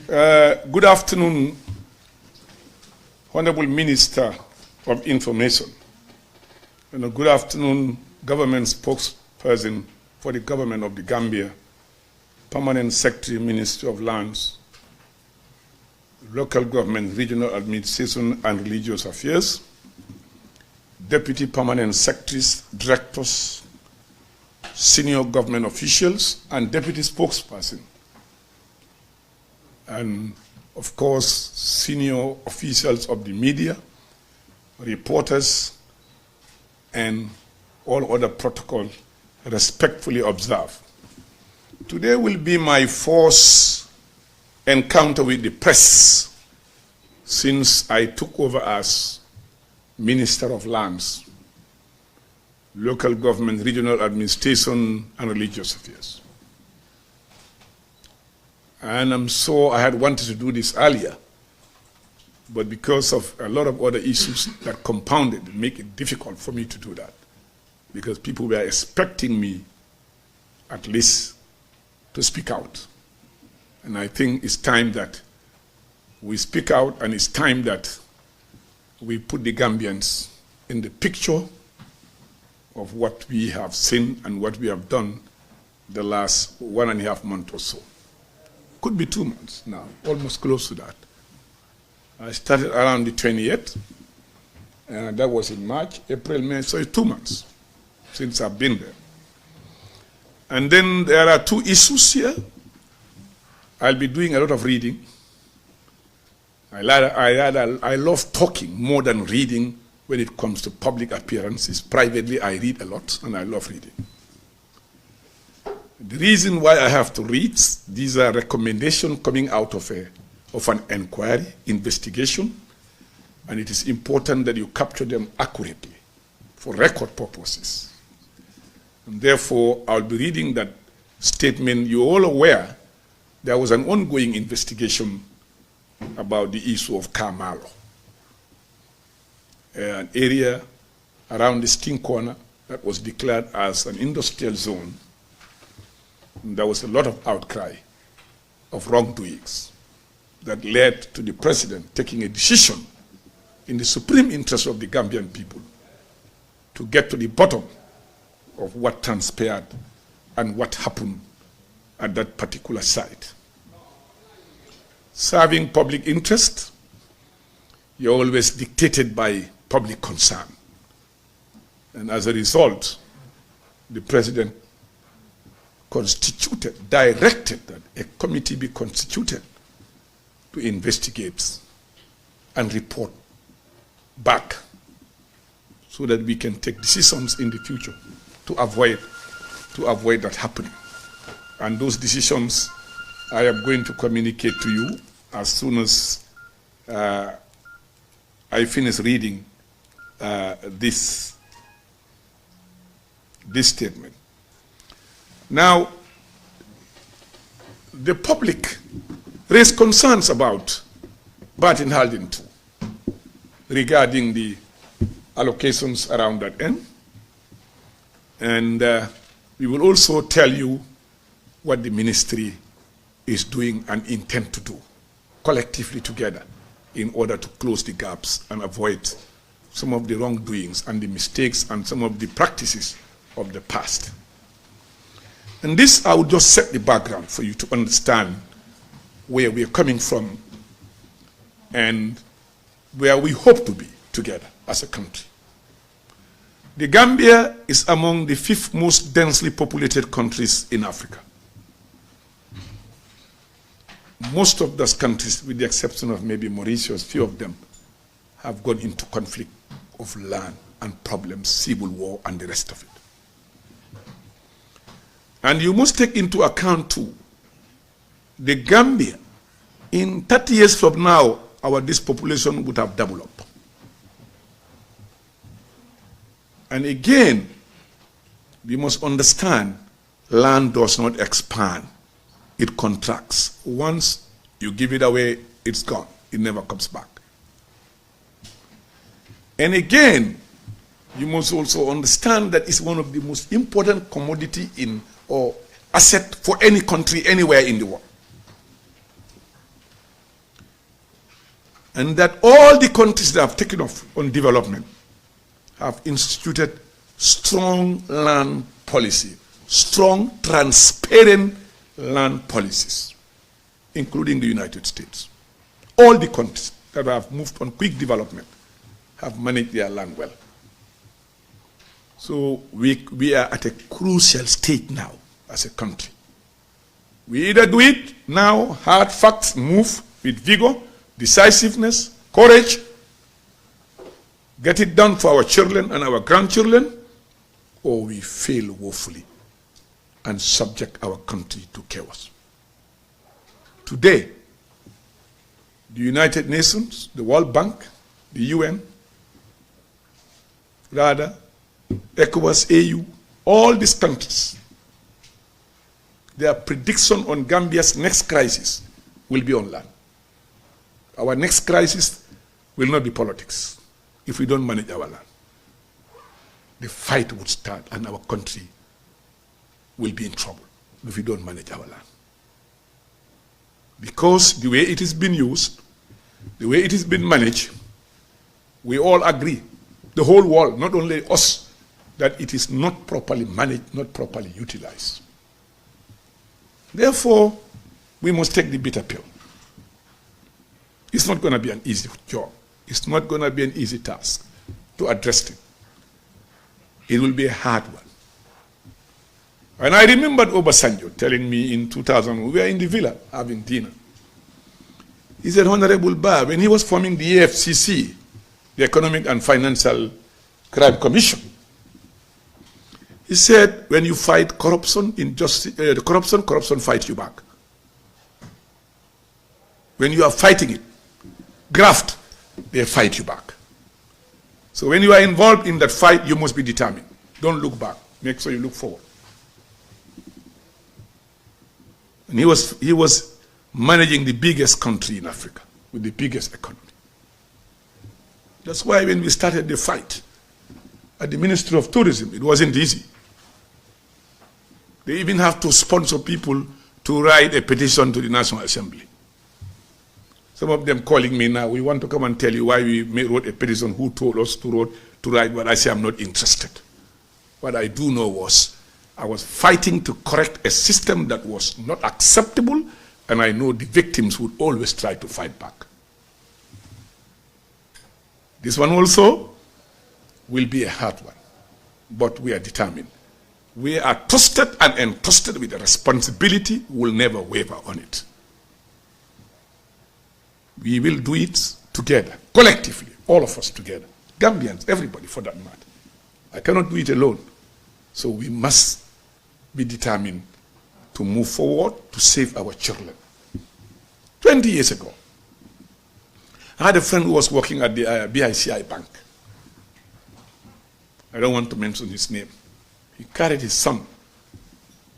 Good afternoon, Honorable Minister of Information, and good afternoon, Government Spokesperson for the Government of the Gambia, Permanent Secretary, Ministry of Lands, Local Government, Regional Administration and Religious Affairs, Deputy Permanent Secretaries, Directors, Senior Government Officials, and Deputy Spokesperson, and of course, senior officials of the media, reporters, and all other protocol respectfully observed. Today will be my fourth encounter with the press since I took over as Minister of Lands, Local Government, Regional Administration, and Religious Affairs. And I had wanted to do this earlier, but because of a lot of other issues that compounded, make it difficult for me to do that, because people were expecting me at least to speak out. And I think it's time that we speak out, and it's time that we put the Gambians in the picture of what we have seen and what we have done the last 1.5 months or so. Could be 2 months now, almost close to that. I started around the 28th, and that was in March, April, May, so it's 2 months since I've been there. And then there are 2 issues here. I'll be doing a lot of reading. I love talking more than reading when it comes to public appearances. Privately, I read a lot, and I love reading. The reason why I have to read, these are recommendations coming out of an inquiry, investigation, and it is important that you capture them accurately for record purposes. And therefore, I'll be reading that statement. You're all aware there was an ongoing investigation about the issue of Kamalo, an area around the Sting Corner that was declared as an industrial zone. And there was a lot of outcry of wrongdoings that led to the president taking a decision in the supreme interest of the Gambian people to get to the bottom of what transpired and what happened at that particular site. Serving public interest, you're always dictated by public concern. And as a result, the president directed that a committee be constituted to investigate and report back so that we can take decisions in the future to avoid that happening. And those decisions I am going to communicate to you as soon as I finish reading this statement. Now, the public raised concerns about Barton Haldane 2 regarding the allocations around that end. And we will also tell you what the ministry is doing and intend to do collectively together in order to close the gaps and avoid some of the wrongdoings and the mistakes and some of the practices of the past. And this, I will just set the background for you to understand where we are coming from and where we hope to be together as a country. The Gambia is among the 5th most densely populated countries in Africa. Most of those countries, with the exception of maybe Mauritius, few of them have gone into conflict of land and problems, civil war, and the rest of it. And you must take into account too, the Gambia, in 30 years from now, this population would have doubled up. And again, we must understand land does not expand, it contracts. Once you give it away, it's gone. It never comes back. And again, you must also understand that it's one of the most important commodity in or asset for any country anywhere in the world. and that all the countries that have taken off on development have instituted strong land policy, strong, transparent land policies, including the United States. All the countries that have moved on quick development have managed their land well. So we are at a crucial stage now as a country. We either do it now, hard facts, move with vigor, decisiveness, courage, get it done for our children and our grandchildren, or we fail woefully and subject our country to chaos. Today, the United Nations, the World Bank, the UN, rather, ECOWAS, AU, all these countries, their prediction on Gambia's next crisis will be on land. Our next crisis will not be politics if we don't manage our land. The fight would start and our country will be in trouble if we don't manage our land. Because the way it is being used, the way it is being managed, we all agree, the whole world, not only us, that it is not properly managed, not properly utilized. Therefore, we must take the bitter pill. It's not going to be an easy job. It's not going to be an easy task to address it. It will be a hard one. And I remembered Obasanjo telling me in 2000, we were in the villa having dinner. He said, Honorable Bah, when he was forming the AFCC, the Economic and Financial Crime Commission, he said, when you fight corruption, corruption fights you back. When you are fighting it, graft, they fight you back. So when you are involved in that fight, you must be determined. Don't look back. Make sure you look forward. And he was managing the biggest country in Africa with the biggest economy. That's why when we started the fight at the Ministry of Tourism, it wasn't easy. They even have to sponsor people to write a petition to the National Assembly. Some of them calling me now, we want to come and tell you why we wrote a petition, who told us to write, but I say I'm not interested. What I do know was I was fighting to correct a system that was not acceptable, and I know the victims would always try to fight back. This one also will be a hard one, but we are determined. We are trusted and entrusted with a responsibility. We will never waver on it. We will do it together, collectively, all of us together. Gambians, everybody for that matter. I cannot do it alone. So we must be determined to move forward to save our children. 20 years ago, I had a friend who was working at the BICI bank. I don't want to mention his name. He carried his son.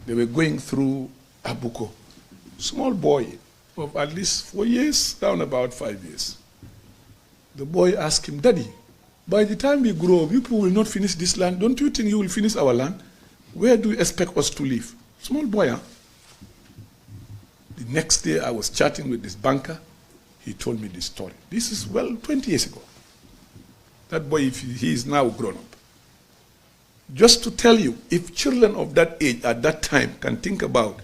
They were going through Abuko. Small boy of at least 4 years, down about 5 years. The boy asked him, Daddy, by the time we grow up, you people will not finish this land. Don't you think you will finish our land? Where do you expect us to live? Small boy, huh? The next day I was chatting with this banker. He told me this story. This is, 20 years ago. That boy, he is now grown up. Just to tell you, if children of that age at that time can think about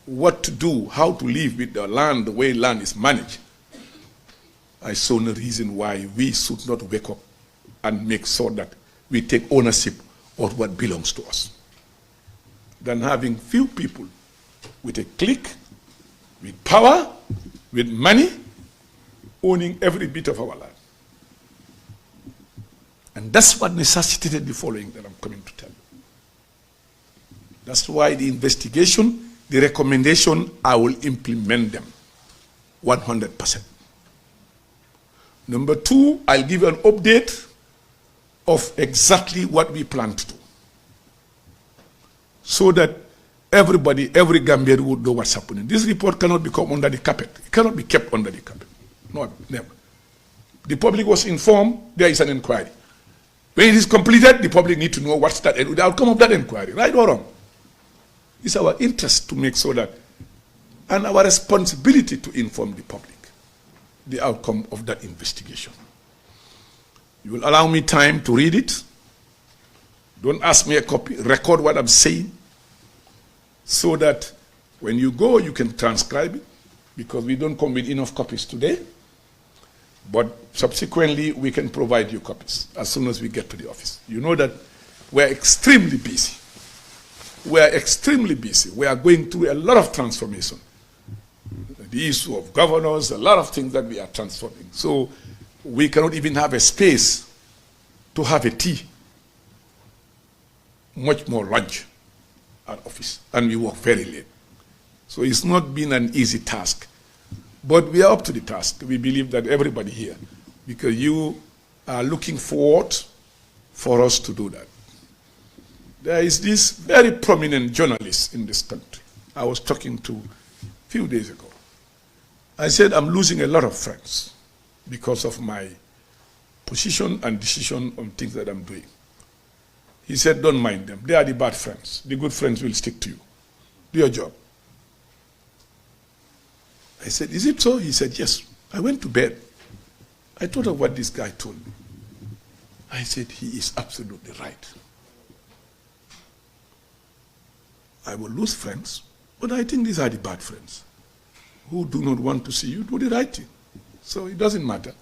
what to do, how to live with the land, the way land is managed, I saw no reason why we should not wake up and make sure that we take ownership of what belongs to us, than having few people with a clique, with power, with money, owning every bit of our land. And that's what necessitated the following that I'm coming to tell you. That's why the investigation, the recommendation, I will implement them 100%. Number two, I'll give you an update of exactly what we plan to do, so that everybody, every Gambian would know what's happening. This report cannot become under the carpet. It cannot be kept under the carpet. No, never. The public was informed, there is an inquiry. When it is completed, the public need to know what's the outcome of that inquiry, right or wrong. It's our interest to make sure that, and our responsibility to inform the public. the outcome of that investigation. You will allow me time to read it. Don't ask me a copy. Record what I'm saying so that when you go, you can transcribe it, because we don't come with enough copies today. But subsequently, we can provide you copies as soon as we get to the office. You know that we're extremely busy. We're extremely busy. We are going through a lot of transformation. The issue of governors, a lot of things that we are transforming. So we cannot even have a space to have a tea, much more lunch at office. And we work very late. So it's not been an easy task. But we are up to the task. We believe that everybody here, because you are looking forward for us to do that. There is this very prominent journalist in this country I was talking to a few days ago. I said, I'm losing a lot of friends because of my position and decision on things that I'm doing. He said, don't mind them. They are the bad friends. The good friends will stick to you. Do your job. I said, is it so? He said, yes. I went to bed. I thought of what this guy told me. I said, he is absolutely right. I will lose friends, but I think these are the bad friends who do not want to see you do the right thing. So it doesn't matter.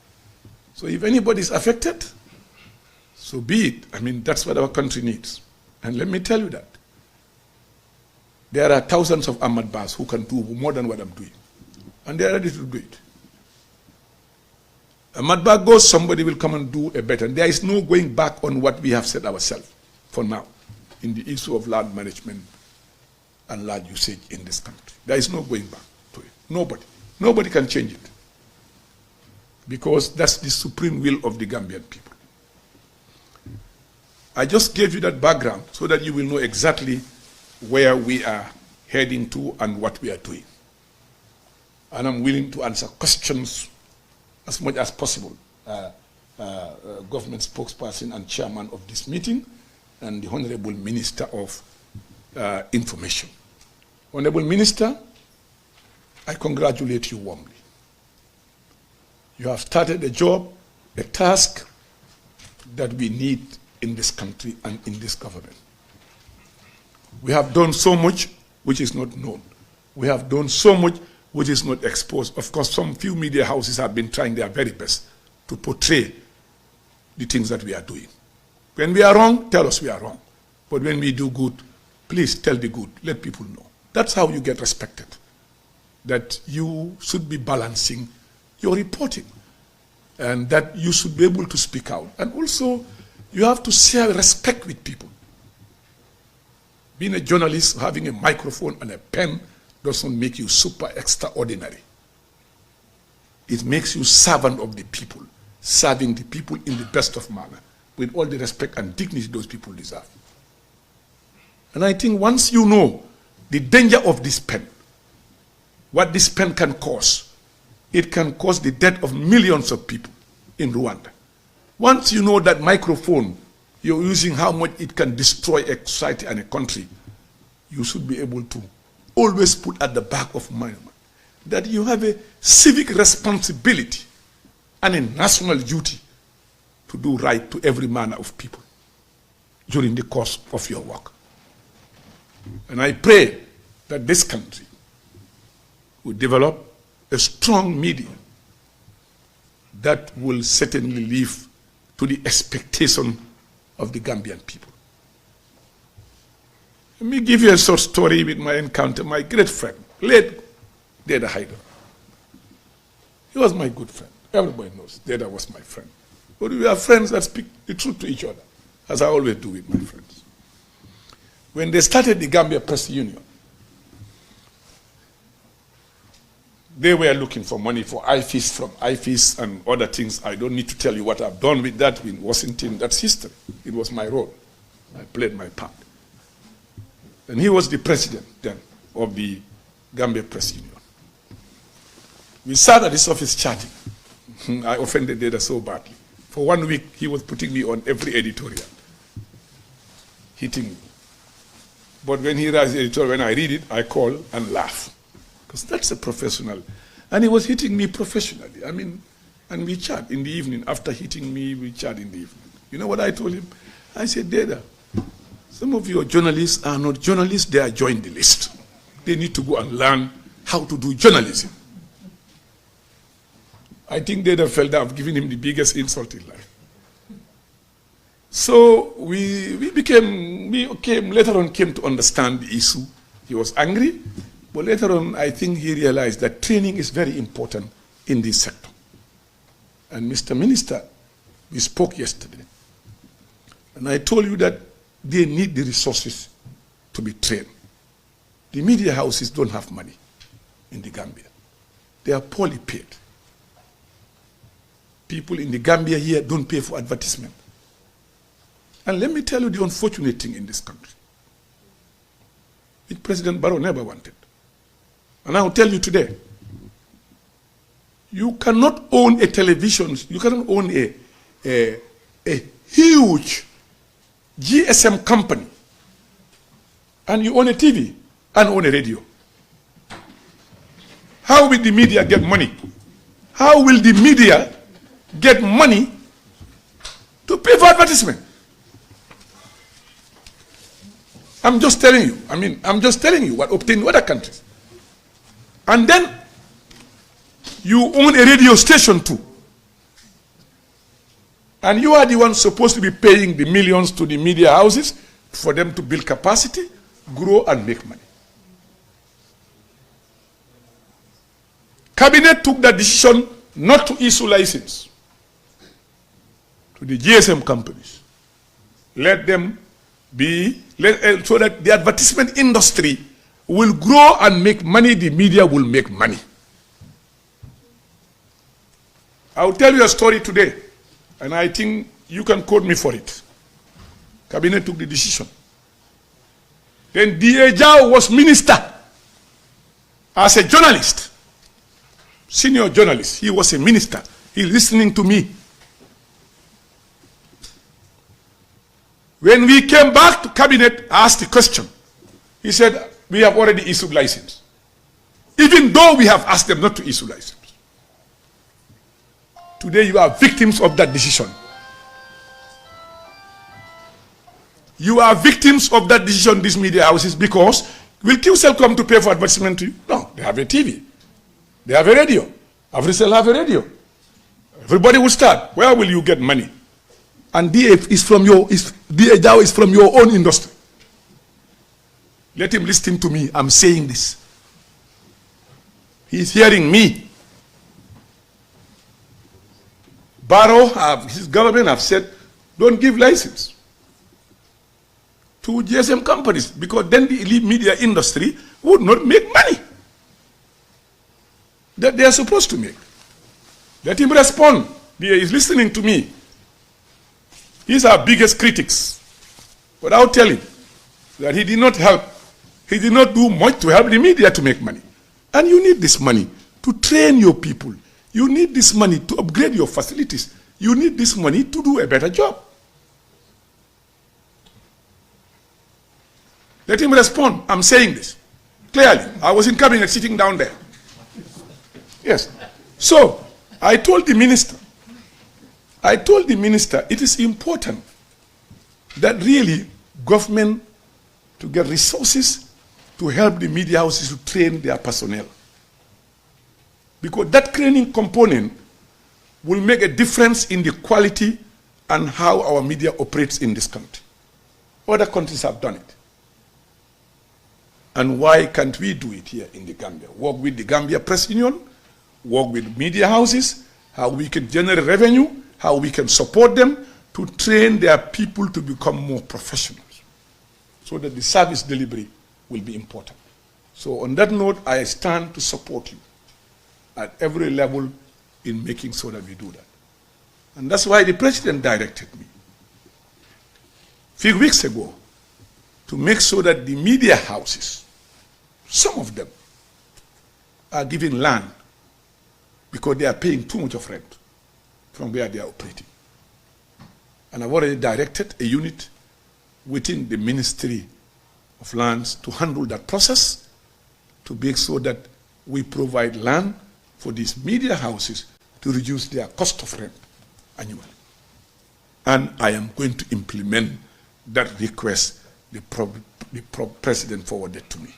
So if anybody is affected, so be it. I mean, that's what our country needs. And let me tell you that. There are thousands of Hamat Bahs who can do more than what I'm doing. And they are ready to do it. Hamat Bah goes, somebody will come and do a better. And there is no going back on what we have said ourselves for now in the issue of land management and land usage in this country. There is no going back to it. Nobody. Nobody can change it. Because that's the supreme will of the Gambian people. I just gave you that background so that you will know exactly where we are heading to and what we are doing. And I'm willing to answer questions as much as possible. Government spokesperson and chairman of this meeting, and the Honorable Minister of Information. Honorable Minister, I congratulate you warmly. You have started a job, a task that we need in this country and in this government. We have done so much which is not known. We have done so much which is not exposed. Of course, some few media houses have been trying their very best to portray the things that we are doing. When we are wrong, tell us we are wrong. But when we do good, please tell the good. Let people know. That's how you get respected. That you should be balancing your reporting. And that you should be able to speak out. And also, you have to share respect with people. Being a journalist, having a microphone and a pen doesn't make you super extraordinary. It makes you servant of the people, serving the people in the best of manner, with all the respect and dignity those people deserve. And I think once you know the danger of this pen, what this pen can cause, it can cause the death of millions of people in Rwanda. Once you know that microphone, you're using how much it can destroy a society and a country, you should be able to always put at the back of my mind that you have a civic responsibility and a national duty to do right to every manner of people during the course of your work. And I pray that this country will develop a strong media that will certainly live to the expectation of the Gambian people. Let me give you a short story with my encounter, my great friend, late Deda Haidar. He was my good friend. Everybody knows Deda was my friend. But we are friends that speak the truth to each other, as I always do with my friends. When they started the Gambia Press Union, they were looking for money for IFIS, from IFIS and other things. I don't need to tell you what I've done with that in Washington. That's history. It was my role. I played my part. And he was the president then of the Gambia Press Union. We sat at his office chatting. I offended Deda so badly. For 1 week, he was putting me on every editorial, hitting me. But when he writes the editorial, when I read it, I call and laugh. Because that's a professional. And he was hitting me professionally. I mean, and we chat in the evening. After hitting me, we chat in the evening. You know what I told him? I said, Dada, some of your journalists are not journalists, they are joined the list. They need to go and learn how to do journalism. I think Dada felt that I've given him the biggest insult in life. So we later on came to understand the issue. He was angry, but later on I think he realized that training is very important in this sector. And Mr. Minister, we spoke yesterday, and I told you that they need the resources to be trained. The media houses don't have money in the Gambia. They are poorly paid. People in the Gambia here don't pay for advertisement. And let me tell you the unfortunate thing in this country, which President Barrow never wanted. And I will tell you today, you cannot own a television, you cannot own a huge GSM company, and you own a TV and own a radio. How will the media get money? How will the media get money to pay for advertisement? I'm just telling you. I mean, I'm just telling you what obtained in other countries. And then you own a radio station too. And you are the one supposed to be paying the millions to the media houses for them to build capacity, grow, and make money. Cabinet took that decision not to issue license to the GSM companies. Let them be, so that the advertisement industry will grow and make money, the media will make money. I'll tell you a story today, and I think you can quote me for it. Cabinet took the decision. Then D.A. Jao was minister as a journalist, senior journalist. He was a minister. He's listening to me. When we came back to cabinet, I asked the question. He said, we have already issued license. Even though we have asked them not to issue license. Today you are victims of that decision. You are victims of that decision, these media houses, because will QCell come to pay for advertisement to you? No, they have a TV. They have a radio. AfriCell have a radio. Everybody will start. Where will you get money? And DA is from your, DA Jao is from your own industry. Let him listen to me. I'm saying this. He's hearing me. Barrow, his government have said, don't give license to GSM companies, because then the elite media industry would not make money that they are supposed to make. Let him respond. He is listening to me. He's our biggest critics. But I'll tell him that he did not help. He did not do much to help the media to make money. And you need this money to train your people. You need this money to upgrade your facilities. You need this money to do a better job. Let him respond. I'm saying this clearly. I was in cabinet sitting down there. Yes. So I told the minister, it is important that really government to get resources to help the media houses to train their personnel. Because that training component will make a difference in the quality and how our media operates in this country. Other countries have done it. And why can't we do it here in the Gambia? Work with the Gambia Press Union, work with media houses, how we can generate revenue, how we can support them to train their people to become more professionals, so that the service delivery will be important. So on that note, I stand to support you at every level in making sure that we do that. And that's why the president directed me a few weeks ago to make sure that the media houses, some of them, are giving land because they are paying too much of rent from where they are operating. And I've already directed a unit within the Ministry of Lands to handle that process, to make sure that we provide land for these media houses to reduce their cost of rent annually. And I am going to implement that request the President forwarded to me.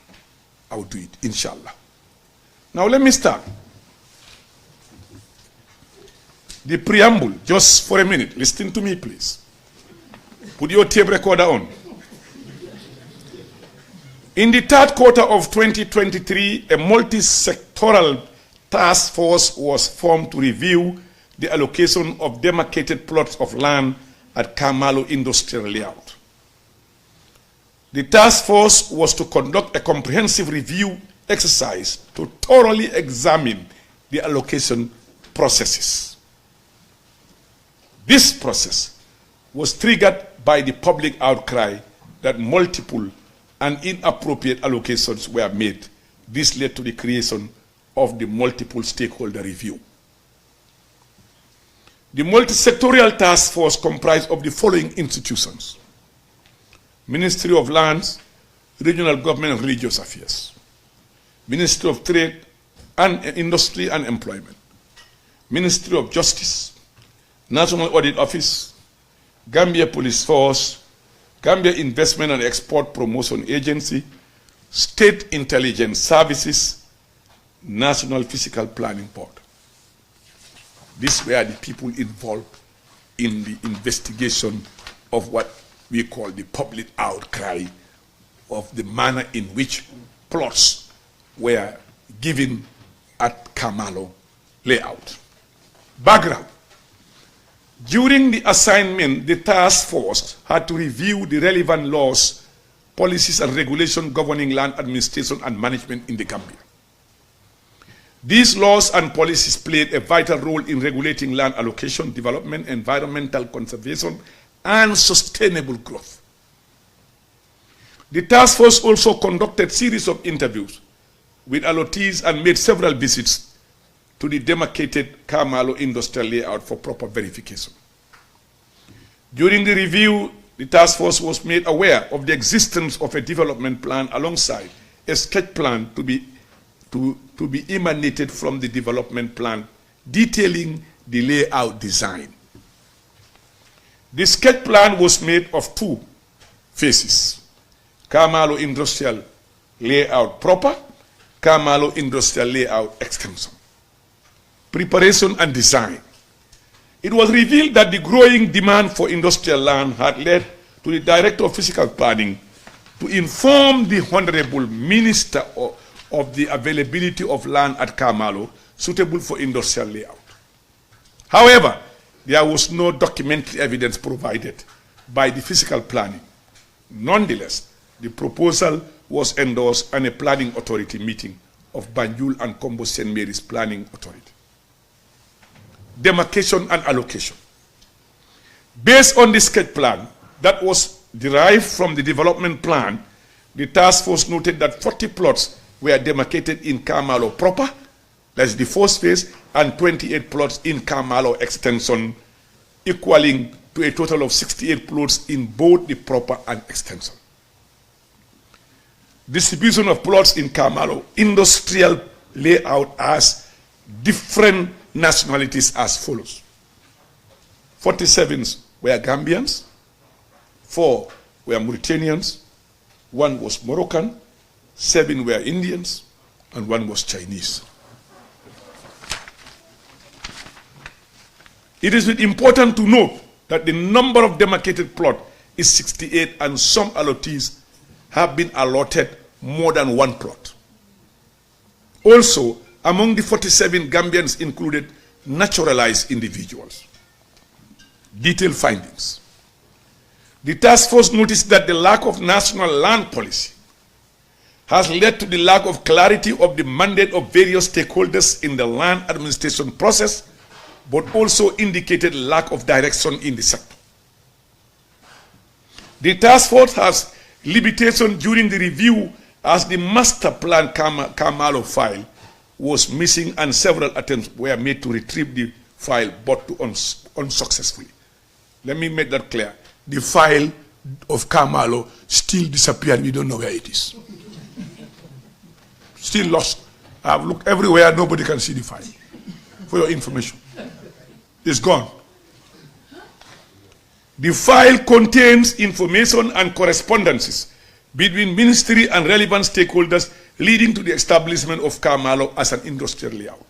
I will do it, inshallah. Now let me start. The preamble, just for a minute. Listen to me, please. Put your tape recorder on. In the third quarter of 2023, a multi-sectoral task force was formed to review the allocation of demarcated plots of land at Kamalo Industrial Layout. The task force was to conduct a comprehensive review exercise to thoroughly examine the allocation processes. This process was triggered by the public outcry that multiple and inappropriate allocations were made. This led to the creation of the multiple stakeholder review. The multi-sectorial task force comprised of the following institutions: Ministry of Lands, Regional Government and Religious Affairs, Ministry of Trade and Industry and Employment, Ministry of Justice, National Audit Office, Gambia Police Force, Gambia Investment and Export Promotion Agency, State Intelligence Services, National Physical Planning Board. These were the people involved in the investigation of what we call the public outcry of the manner in which plots were given at Kamalo Layout. Background. During the assignment, the task force had to review the relevant laws, policies, and regulations governing land administration and management in the Gambia. These laws and policies played a vital role in regulating land allocation, development, environmental conservation, and sustainable growth. The task force also conducted a series of interviews with allottees and made several visits to the demarcated Kamalo Industrial Layout for proper verification. During the review, the task force was made aware of the existence of a development plan alongside a sketch plan to be emanated from the development plan detailing the layout design. The sketch plan was made of two phases: Kamalo Industrial Layout proper, Kamalo Industrial Layout extension. Preparation and design. It was revealed that the growing demand for industrial land had led to the Director of Physical Planning to inform the Honorable Minister of the availability of land at Kamalo suitable for industrial layout. However, there was no documentary evidence provided by the physical planning. Nonetheless, the proposal was endorsed at a planning authority meeting of Banjul and Kombo St. Mary's Planning Authority. Demarcation and allocation. Based on the sketch plan that was derived from the development plan, the task force noted that 40 plots were demarcated in Kamalo proper, that's the first phase, and 28 plots in Kamalo extension, equaling to a total of 68 plots in both the proper and extension. Distribution of plots in Kamalo Industrial Layout as different nationalities as follows: 47 were Gambians, 4 were Mauritanians, 1 was Moroccan, 7 were Indians, and 1 was Chinese. It is important to note that the number of demarcated plots is 68, and some allottees have been allotted more than 1 plot. Also, among the 47 Gambians included naturalized individuals. Detailed findings. The task force noticed that the lack of national land policy has led to the lack of clarity of the mandate of various stakeholders in the land administration process, but also indicated lack of direction in the sector. The task force has limitation during the review as the master plan Kamalo file was missing and several attempts were made to retrieve the file, but unsuccessfully. Let me make that clear. The file of Kamalo still disappeared. We don't know where it is. Still lost. I've looked everywhere, nobody can see the file. For your information. It's gone. The file contains information and correspondences between ministry and relevant stakeholders leading to the establishment of Kamalo as an industrial layout.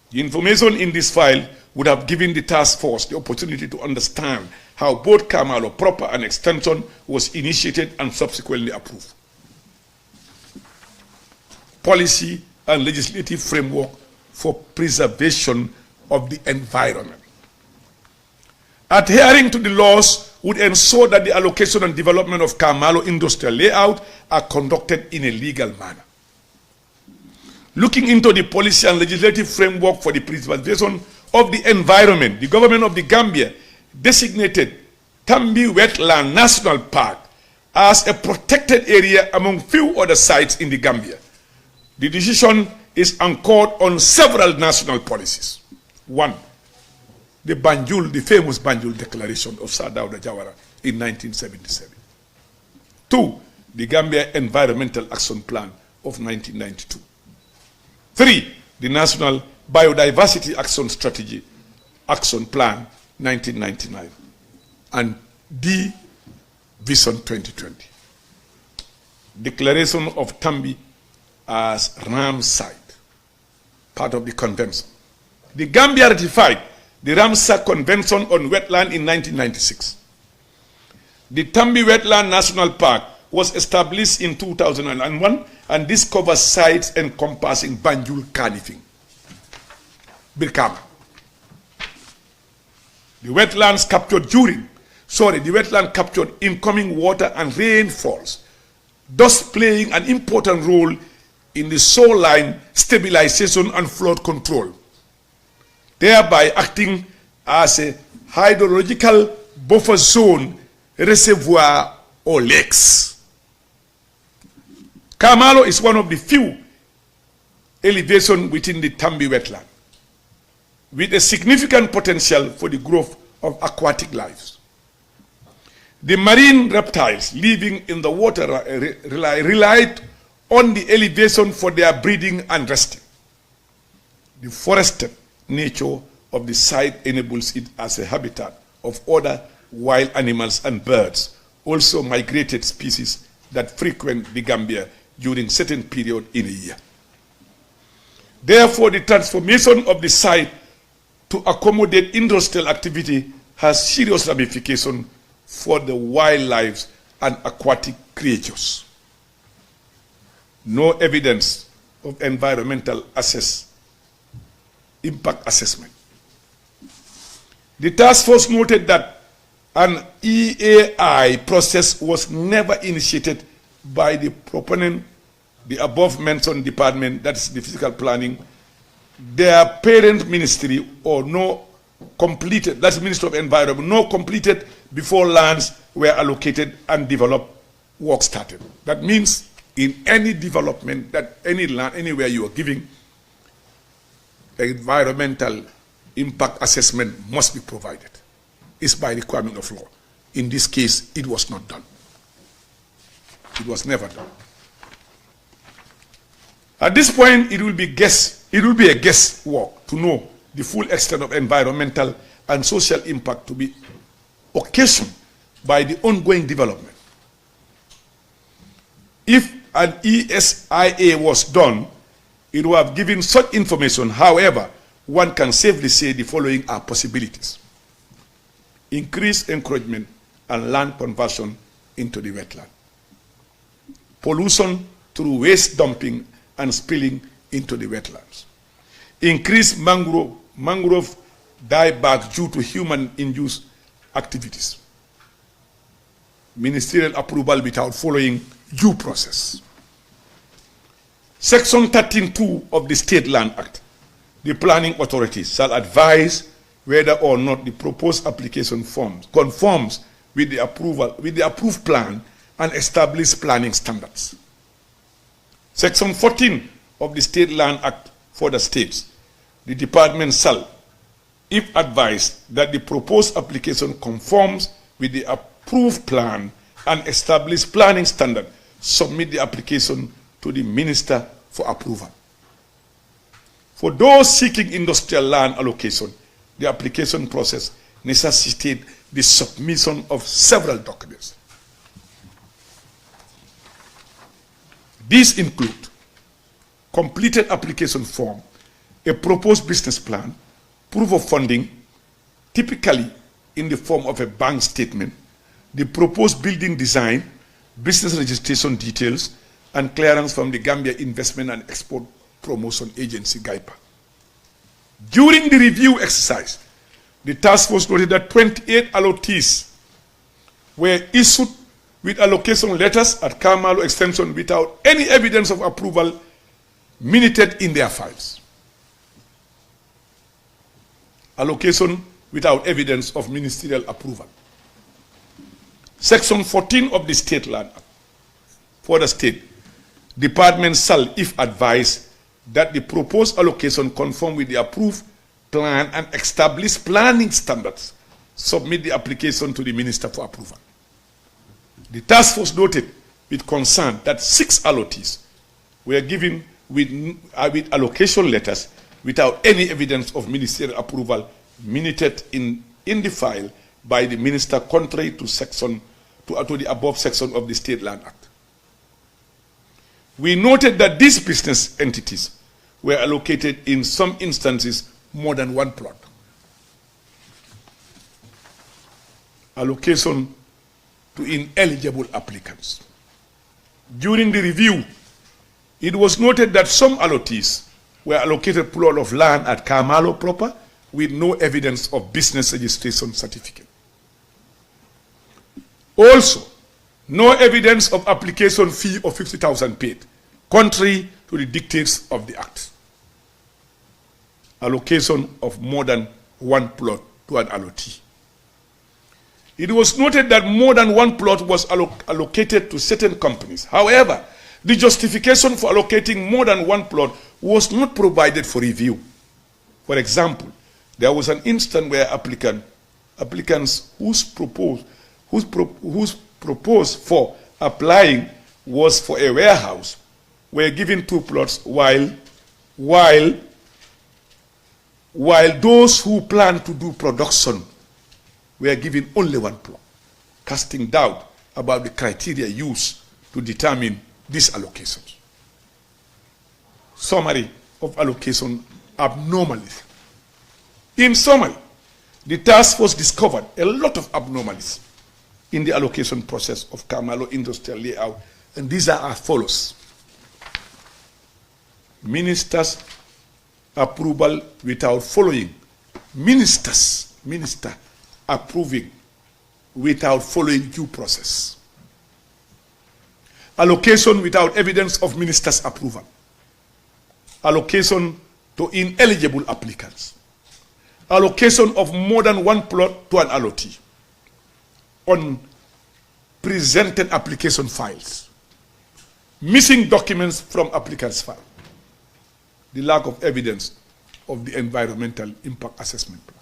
The information in this file would have given the task force the opportunity to understand how both Kamalo proper and extension was initiated and subsequently approved. Policy and legislative framework for preservation of the environment. Adhering to the laws would ensure that the allocation and development of Kamalo industrial layout are conducted in a legal manner. Looking into the policy and legislative framework for the preservation of the environment, the government of the Gambia designated Tambi Wetland National Park as a protected area among few other sites in the Gambia. The decision is anchored on several national policies. One, the Banjul, the famous Banjul Declaration of Sir Dawda Jawara in 1977. Two, the Gambia Environmental Action Plan of 1992. Three, the National Biodiversity Action Strategy Action Plan 1999. And D, Vision 2020. Declaration of Tambi as Ramsar, part of the convention. The Gambia ratified the Ramsar Convention on Wetland in 1996. The Tambi Wetland National Park was established in 2001, and this covers sites encompassing Banjul Kanifing, Birkama. The wetland captured incoming water and rainfalls, thus playing an important role in the shoreline stabilization and flood control, thereby acting as a hydrological buffer zone, reservoir, or lakes. Kamalo is one of the few elevations within the Tambi wetland, with a significant potential for the growth of aquatic life. The marine reptiles living in the water relied on the elevation for their breeding and resting. The forested nature of the site enables it as a habitat of other wild animals and birds, also migrated species that frequent the Gambia during certain period in a year. Therefore, the transformation of the site to accommodate industrial activity has serious ramifications for the wildlife and aquatic creatures. No evidence of environmental impact assessment. The task force noted that an EAI process was never initiated by the proponent, the above mentioned department, that is the physical planning, their parent ministry, or no completed, that's the Minister of Environment, no completed before lands were allocated and developed, work started. That means in any development, that any land, anywhere you are giving, environmental impact assessment must be provided. It's by requirement of law. In this case, it was not done. It was never done. At this point, it will be a guesswork to know the full extent of environmental and social impact to be occasioned by the ongoing development. If an ESIA was done, it would have given such information. However, one can safely say the following are possibilities: increased encouragement and land conversion into the wetland, pollution through waste dumping and spilling into the wetlands, increased mangrove dieback due to human-induced activities, ministerial approval without following due process. Section 13(2) of the State Land Act, the planning authority shall advise whether or not the proposed application conforms with the approved plan and establish planning standards. Section 14 of the State Land Act for the states, the department shall, if advised that the proposed application conforms with the approved plan and establish planning standard, submit the application to the Minister for approval. For those seeking industrial land allocation, the application process necessitated the submission of several documents. These include completed application form, a proposed business plan, proof of funding, typically in the form of a bank statement, the proposed building design, business registration details, and clearance from the Gambia Investment and Export Promotion Agency, GIPA. During the review exercise, the task force noted that 28 allottees were issued with allocation letters at Kamalo Extension without any evidence of approval minuted in their files. Allocation without evidence of ministerial approval. Section 14 of the State Land Act. For the state, department shall, if advised that the proposed allocation conform with the approved plan and established planning standards, submit the application to the minister for approval. The task force noted with concern that 6 allottees were given with allocation letters without any evidence of ministerial approval minuted in the file by the minister, contrary to the above section of the State Land Act. We noted that these business entities were allocated in some instances more than one plot. Allocation to ineligible applicants. During the review, it was noted that some allottees were allocated plot of land at Kamalo proper with no evidence of business registration certificate. Also, no evidence of application fee of 50,000 paid, contrary to the dictates of the Act. Allocation of more than one plot to an allottee. It was noted that more than one plot was allocated to certain companies. However, the justification for allocating more than one plot was not provided for review. For example, there was an instance where applicants whose proposed for applying was for a warehouse were given 2 plots, while those who plan to do production were given only 1 plot, casting doubt about the criteria used to determine these allocations. Summary of allocation abnormalities. In summary, the task force discovered a lot of abnormalities in the allocation process of Kamalo Industrial Layout, and these are as follows. Ministers' approval without following. Minister approving without following due process. Allocation without evidence of minister's approval. Allocation to ineligible applicants. Allocation of more than one plot to an allottee. Unpresented application files. Missing documents from applicant's file. The lack of evidence of the environmental impact assessment plan.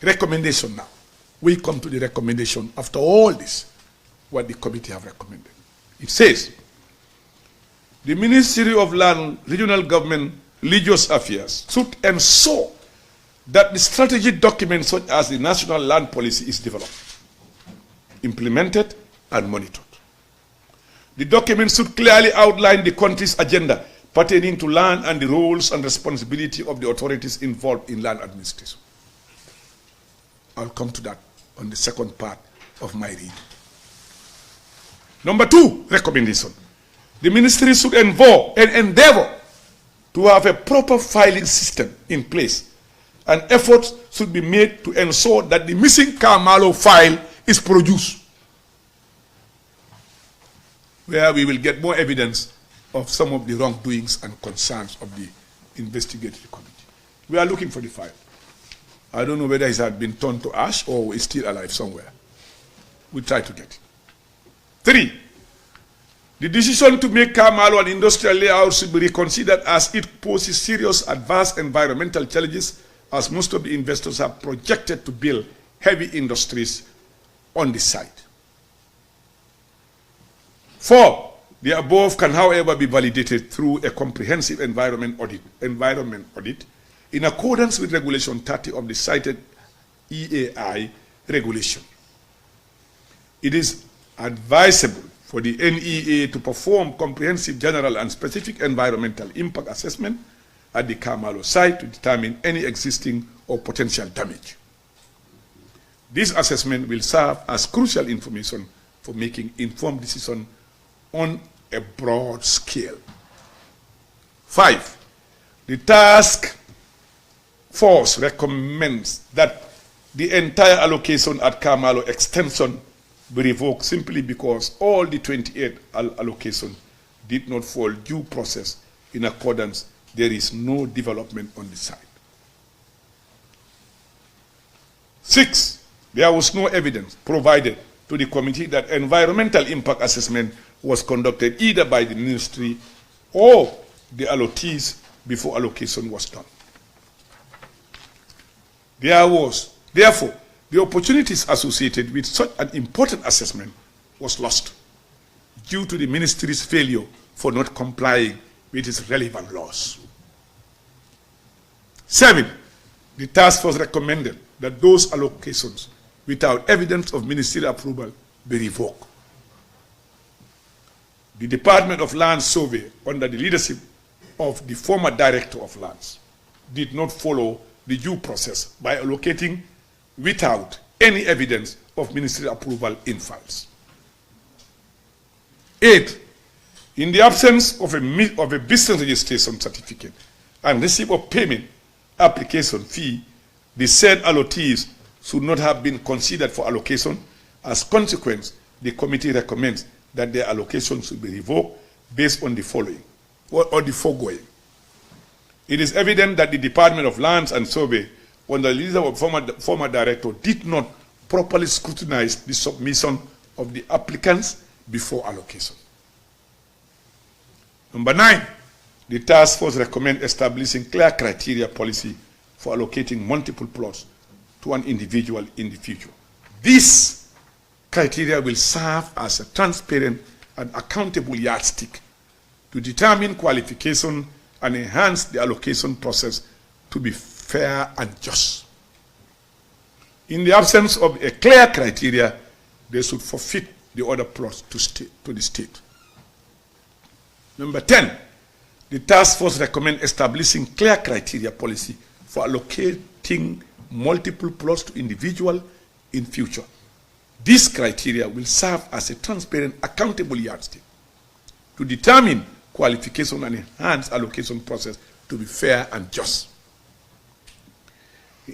Recommendation now. We come to the recommendation after all this, what the committee have recommended. It says, the Ministry of Land, Regional Government, Religious Affairs should ensure that the strategic documents such as the National Land Policy is developed, implemented, and monitored. The document should clearly outline the country's agenda pertaining to land and the roles and responsibility of the authorities involved in land administration. I'll come to that on the second part of my reading. Number 2 recommendation. The ministry should endeavor to have a proper filing system in place, and efforts should be made to ensure that the missing Kamalo file is produced, where we will get more evidence of some of the wrongdoings and concerns of the investigatory committee. We are looking for the file. I don't know whether it has been turned to ash or is still alive somewhere. We'll try to get it. 3, the decision to make Kamalo an industrial layout should be reconsidered as it poses serious adverse environmental challenges, as most of the investors have projected to build heavy industries on the site. 4, The above can, however, be validated through a comprehensive environment audit in accordance with Regulation 30 of the cited EAI regulation. It is advisable for the NEA to perform comprehensive general and specific environmental impact assessment at the Kamalo site to determine any existing or potential damage. This assessment will serve as crucial information for making informed decisions on a broad scale. 5. The task force recommends that the entire allocation at Kamalo extension be revoked simply because all the 28 allocations did not follow due process. In accordance, there is no development on the site. 6. There was no evidence provided to the committee that environmental impact assessment was conducted either by the ministry or the allottees before allocation was done. Therefore, the opportunities associated with such an important assessment was lost due to the ministry's failure for not complying with its relevant laws. 7. The task force recommended that those allocations without evidence of ministerial approval be revoked. The Department of Land Survey, under the leadership of the former Director of Lands, did not follow the due process by allocating without any evidence of ministerial approval in files. 8. In the absence of a business registration certificate and receipt of payment application fee, the said allottees should not have been considered for allocation. As consequence, the committee recommends that their allocation should be revoked based on the following, or the foregoing. It is evident that the Department of Lands and Survey, under the leadership of former director, did not properly scrutinize the submission of the applicants before allocation. Number 9, the task force recommends establishing clear criteria policy for allocating multiple plots to an individual in the future. This criteria will serve as a transparent and accountable yardstick to determine qualification and enhance the allocation process to be fair and just. In the absence of a clear criteria, they should forfeit the other plots to the state. Number 10, the task force recommends establishing clear criteria policy for allocating multiple plots to individuals in future. This criteria will serve as a transparent, accountable yardstick to determine qualification and enhance allocation process to be fair and just.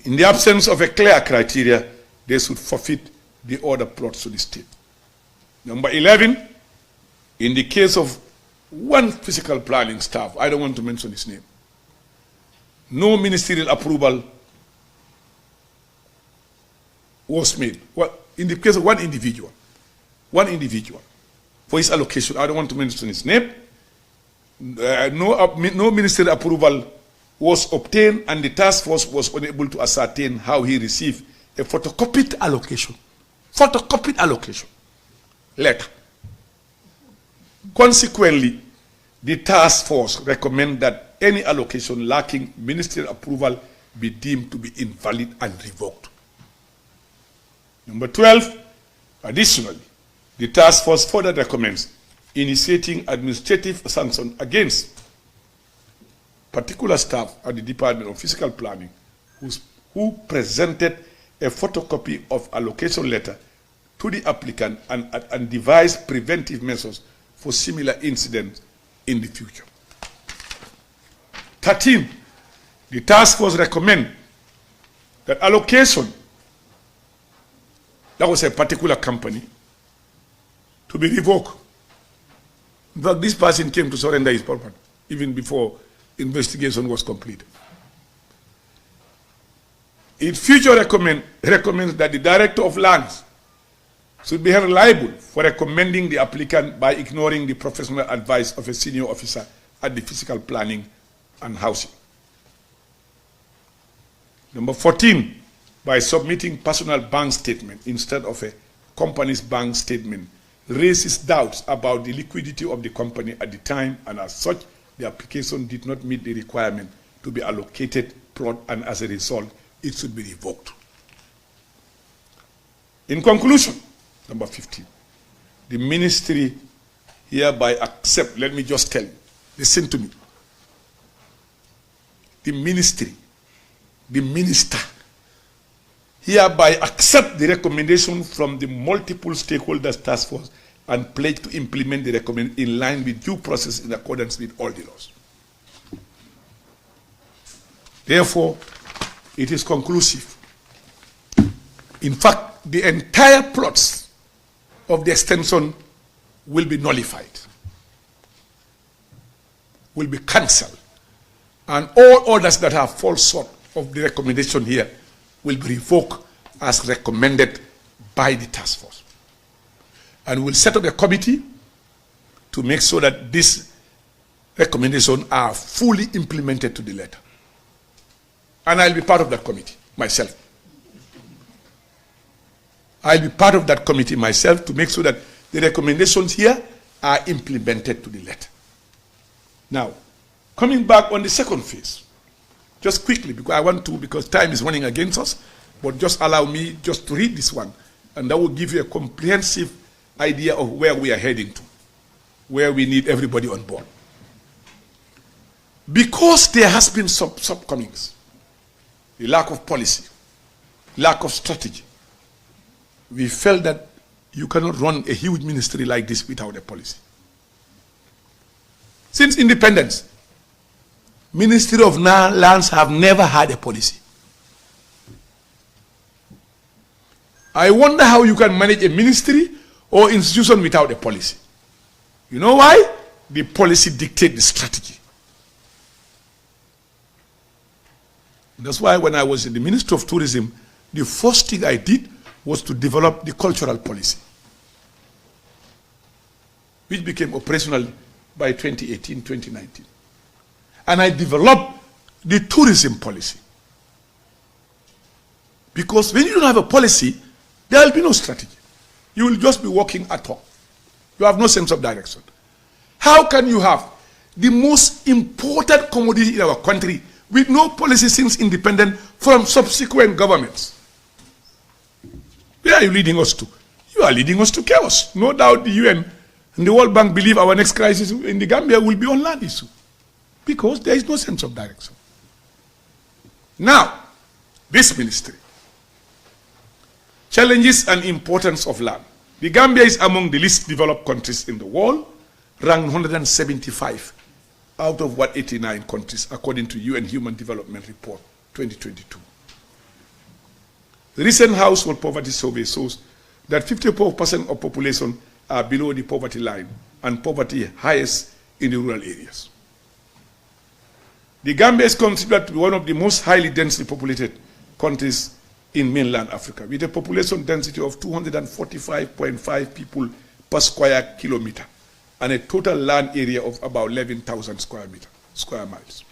In the absence of a clear criteria, they should forfeit the other plots to the state. Number 11, in the case of one physical planning staff, I don't want to mention his name, no ministerial approval was made. Well, in the case of one individual, for his allocation, I don't want to mention his name, no ministerial approval was obtained, and the task force was unable to ascertain how he received a photocopied allocation letter. Consequently, the task force recommends that any allocation lacking ministerial approval be deemed to be invalid and revoked. Number 12, additionally, the task force further recommends initiating administrative sanctions against particular staff at the Department of Physical Planning who presented a photocopy of allocation letter to the applicant and devised preventive measures for similar incidents in the future. 13, the task force recommends that allocation that was a particular company to be revoked. In fact, this person came to surrender his property even before investigation was completed. It further recommends that the Director of Lands should be held liable for recommending the applicant by ignoring the professional advice of a senior officer at the Physical Planning and Housing. Number 14, by submitting personal bank statement instead of a company's bank statement raises doubts about the liquidity of the company at the time, and as such, the application did not meet the requirement to be allocated plot, and as a result, it should be revoked. In conclusion, number 15, the ministry hereby accept, let me just tell you, listen to me. The ministry, the minister, hereby accept the recommendation from the multiple stakeholders task force and pledge to implement the recommendation in line with due process in accordance with all the laws. Therefore, it is conclusive. In fact, the entire plots of the extension will be nullified, will be cancelled, and all orders that have fall short of the recommendation here will be revoked as recommended by the task force. And we'll set up a committee to make sure that these recommendations are fully implemented to the letter. And I'll be part of that committee myself. I'll be part of that committee myself to make sure that the recommendations here are implemented to the letter. Now, coming back on the second phase, just quickly, because time is running against us, but just allow me just to read this one, and that will give you a comprehensive idea of where we are heading to, where we need everybody on board. Because there has been some shortcomings, the lack of policy, lack of strategy, we felt that you cannot run a huge ministry like this without a policy. Since independence, Ministry of Lands have never had a policy. I wonder how you can manage a ministry or institution without a policy. You know why? The policy dictates the strategy. That's why when I was the Minister of Tourism, the first thing I did was to develop the cultural policy, which became operational by 2018, 2019. And I developed the tourism policy. Because when you don't have a policy, there will be no strategy. You will just be walking ad hoc. You have no sense of direction. How can you have the most important commodity in our country with no policy since independence from subsequent governments? Where are you leading us to? You are leading us to chaos. No doubt the UN and the World Bank believe our next crisis in the Gambia will be on land issue, because there is no sense of direction. Now, this ministry, challenges and importance of land. The Gambia is among the least developed countries in the world, ranked 175 out of 189 countries, according to UN Human Development Report 2022. The recent household poverty survey shows that 54% of population are below the poverty line, and poverty highest in the rural areas. The Gambia is considered to be one of the most highly densely populated countries in mainland Africa, with a population density of 245.5 people per square kilometer and a total land area of about 11,000 square miles.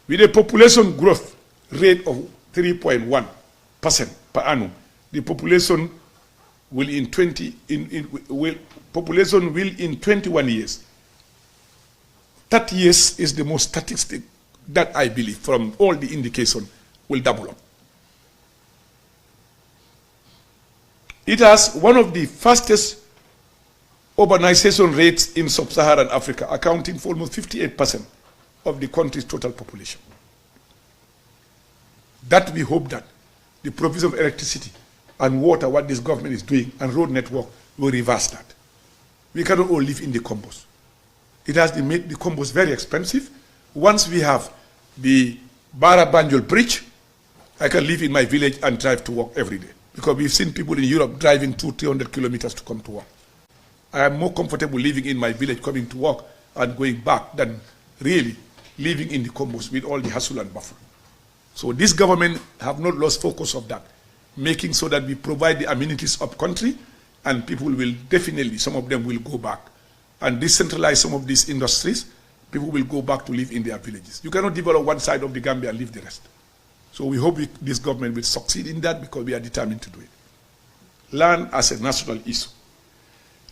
With a population growth rate of 3.1% per annum, the population will in 21 years. 30 years is the most statistic that I believe, from all the indication, will double up. It has one of the fastest urbanization rates in sub-Saharan Africa, accounting for almost 58% of the country's total population. That we hope that the provision of electricity and water, what this government is doing, and road network will reverse that. We cannot all live in the combos. It has made the combos very expensive. Once we have the Barra Banjul Bridge, I can live in my village and drive to work every day. Because we've seen people in Europe driving 200-300 kilometers to come to work. I am more comfortable living in my village, coming to work and going back, than really living in the combos with all the hustle and bustle. So this government have not lost focus of that, making so that we provide the amenities of country, and people will definitely, some of them will go back and decentralize some of these industries. People will go back to live in their villages. You cannot develop one side of the Gambia and leave the rest. So we hope this government will succeed in that, because we are determined to do it. Land as a national issue.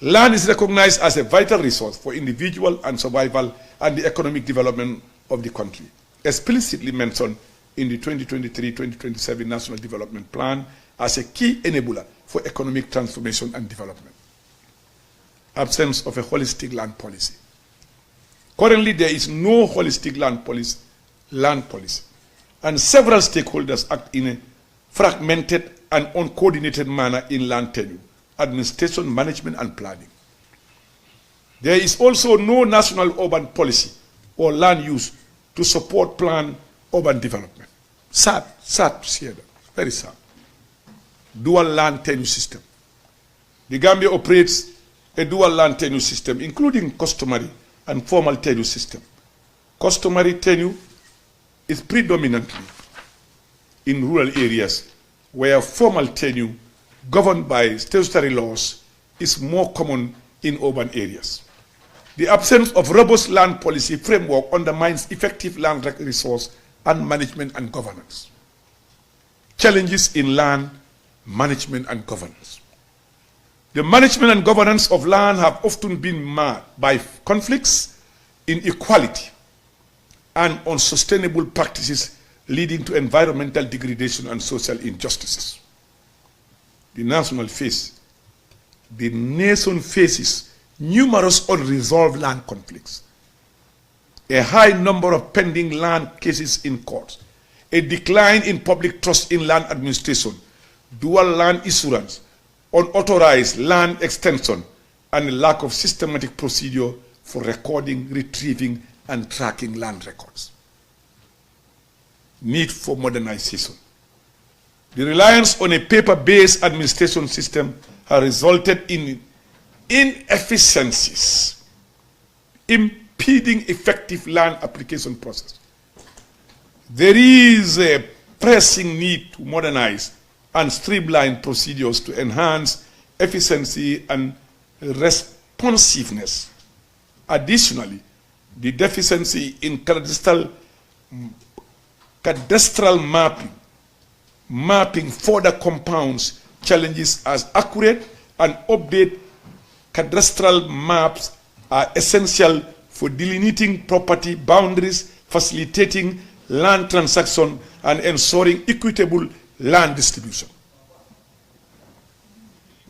Land is recognized as a vital resource for individual and survival and the economic development of the country, explicitly mentioned in the 2023-2027 National Development Plan as a key enabler for economic transformation and development. Absence of a holistic land policy. Currently, there is no holistic land policy, and several stakeholders act in a fragmented and uncoordinated manner in land tenure, administration, management, and planning. There is also no national urban policy or land use to support planned urban development. Sad to see that, very sad. Dual land tenure system. The Gambia operates a dual land tenure system, including customary and formal tenure system. Customary tenure is predominantly in rural areas, where formal tenure governed by statutory laws is more common in urban areas. The absence of robust land policy framework undermines effective land resource and management and governance. Challenges in land management and governance. The management and governance of land have often been marred by conflicts, inequality, and unsustainable practices leading to environmental degradation and social injustices. The nation faces numerous unresolved land conflicts, a high number of pending land cases in courts, a decline in public trust in land administration, dual land issuance, unauthorized land extension, and a lack of systematic procedure for recording, retrieving, and tracking land records. Need for modernization. The reliance on a paper-based administration system has resulted in inefficiencies, impeding effective land application process. There is a pressing need to modernize and streamline procedures to enhance efficiency and responsiveness. Additionally, the deficiency in cadastral mapping further compounds challenges, as accurate and updated cadastral maps are essential for delineating property boundaries, facilitating land transaction, and ensuring equitable land distribution.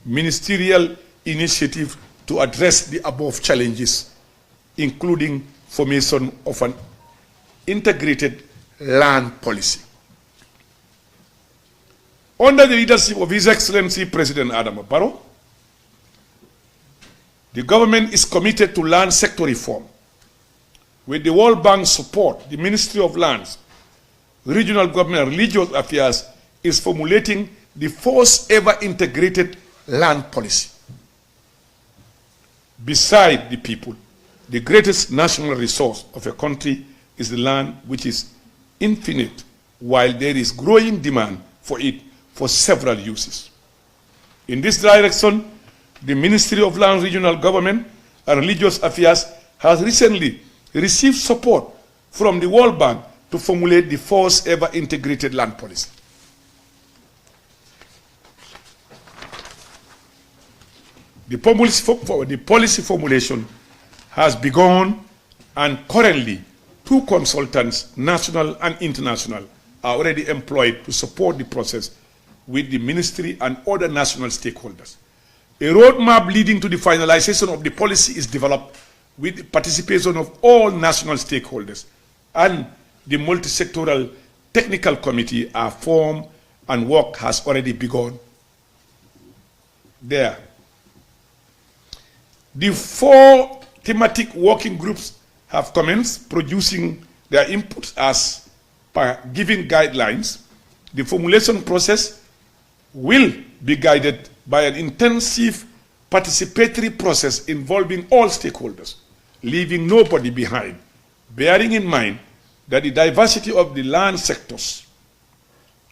Ministerial initiative to address the above challenges, including formation of an integrated land policy. Under the leadership of His Excellency President Hamat Bah, the government is committed to land sector reform. With the World Bank support, the Ministry of Lands, Regional Government and Religious Affairs is formulating the first ever integrated land policy. Beside the people, the greatest national resource of a country is the land, which is infinite, while there is growing demand for it for several uses. In this direction, the Ministry of Land, Regional Government and Religious Affairs has recently received support from the World Bank to formulate the first ever integrated land policy. The policy formulation has begun, and currently 2 consultants, national and international, are already employed to support the process with the ministry and other national stakeholders. A roadmap leading to the finalization of the policy is developed with the participation of all national stakeholders, and the multi-sectoral technical committee are formed and work has already begun there. The 4 thematic working groups have commenced producing their inputs as per given guidelines. The formulation process will be guided by an intensive participatory process involving all stakeholders, leaving nobody behind, bearing in mind that the diversity of the land sectors.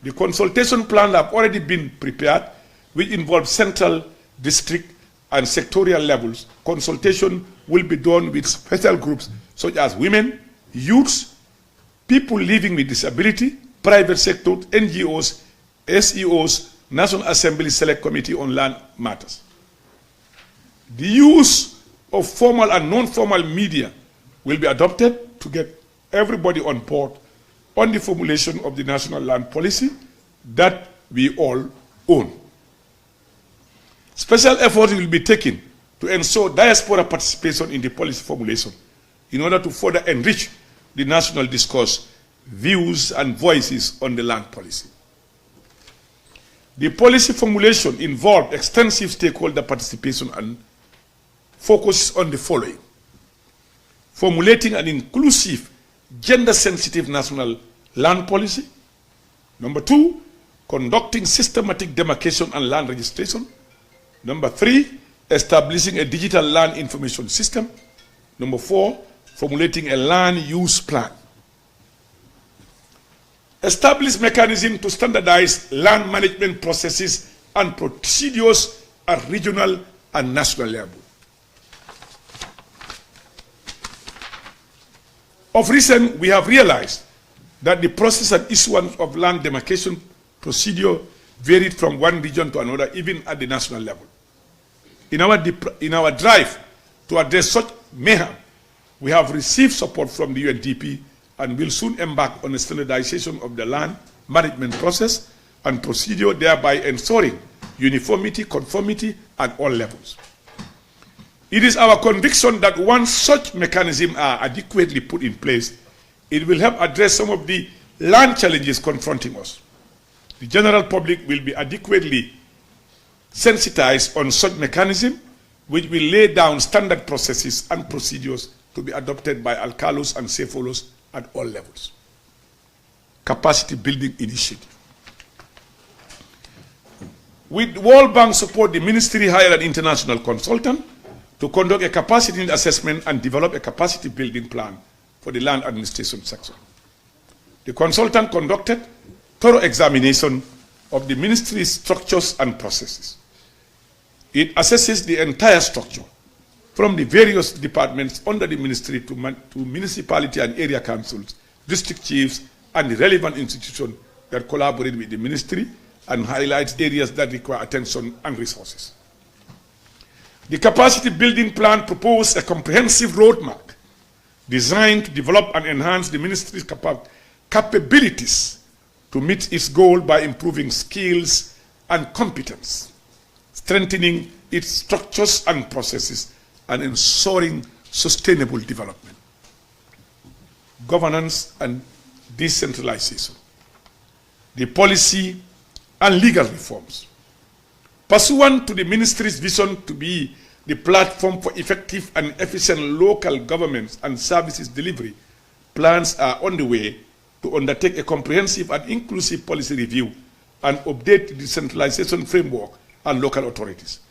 The consultation plans have already been prepared, which involve central, district, and sectorial levels. Consultation will be done with special groups such as women, youths, people living with disability, private sector, NGOs, SEOs, National Assembly Select Committee on Land Matters. The use of formal and non-formal media will be adopted to get everybody on board on the formulation of the national land policy that we all own. Special effort will be taken to ensure diaspora participation in the policy formulation in order to further enrich the national discourse, views, and voices on the land policy. The policy formulation involved extensive stakeholder participation and focuses on the following: formulating an inclusive, gender-sensitive national land policy. Number 2, conducting systematic demarcation and land registration. Number 3, establishing a digital land information system. Number 4, formulating a land use plan. Establish mechanism to standardize land management processes and procedures at regional and national level. Of recent, we have realized that the process and issuance of land demarcation procedure varied from one region to another, even at the national level. In our drive to address such mayhem, we have received support from the UNDP and will soon embark on a standardization of the land management process and procedure, thereby ensuring uniformity, conformity at all levels. It is our conviction that once such mechanisms are adequately put in place, it will help address some of the land challenges confronting us. The general public will be adequately sensitized on such mechanism, which will lay down standard processes and procedures to be adopted by alcalos and sefolos at all levels. Capacity building initiative. With World Bank support, the ministry hired an international consultant to conduct a capacity assessment and develop a capacity building plan for the land administration sector. The consultant conducted thorough examination of the ministry's structures and processes. It assesses the entire structure, from the various departments under the ministry to municipality and area councils, district chiefs, and the relevant institutions that collaborate with the ministry, and highlights areas that require attention and resources. The capacity building plan proposed a comprehensive roadmap designed to develop and enhance the ministry's capabilities to meet its goal by improving skills and competence, strengthening its structures and processes, and ensuring sustainable development. Governance and decentralization. The policy and legal reforms. Pursuant to the ministry's vision to be the platform for effective and efficient local governments and services delivery, plans are on the way to undertake a comprehensive and inclusive policy review and update the decentralization framework and local authorities.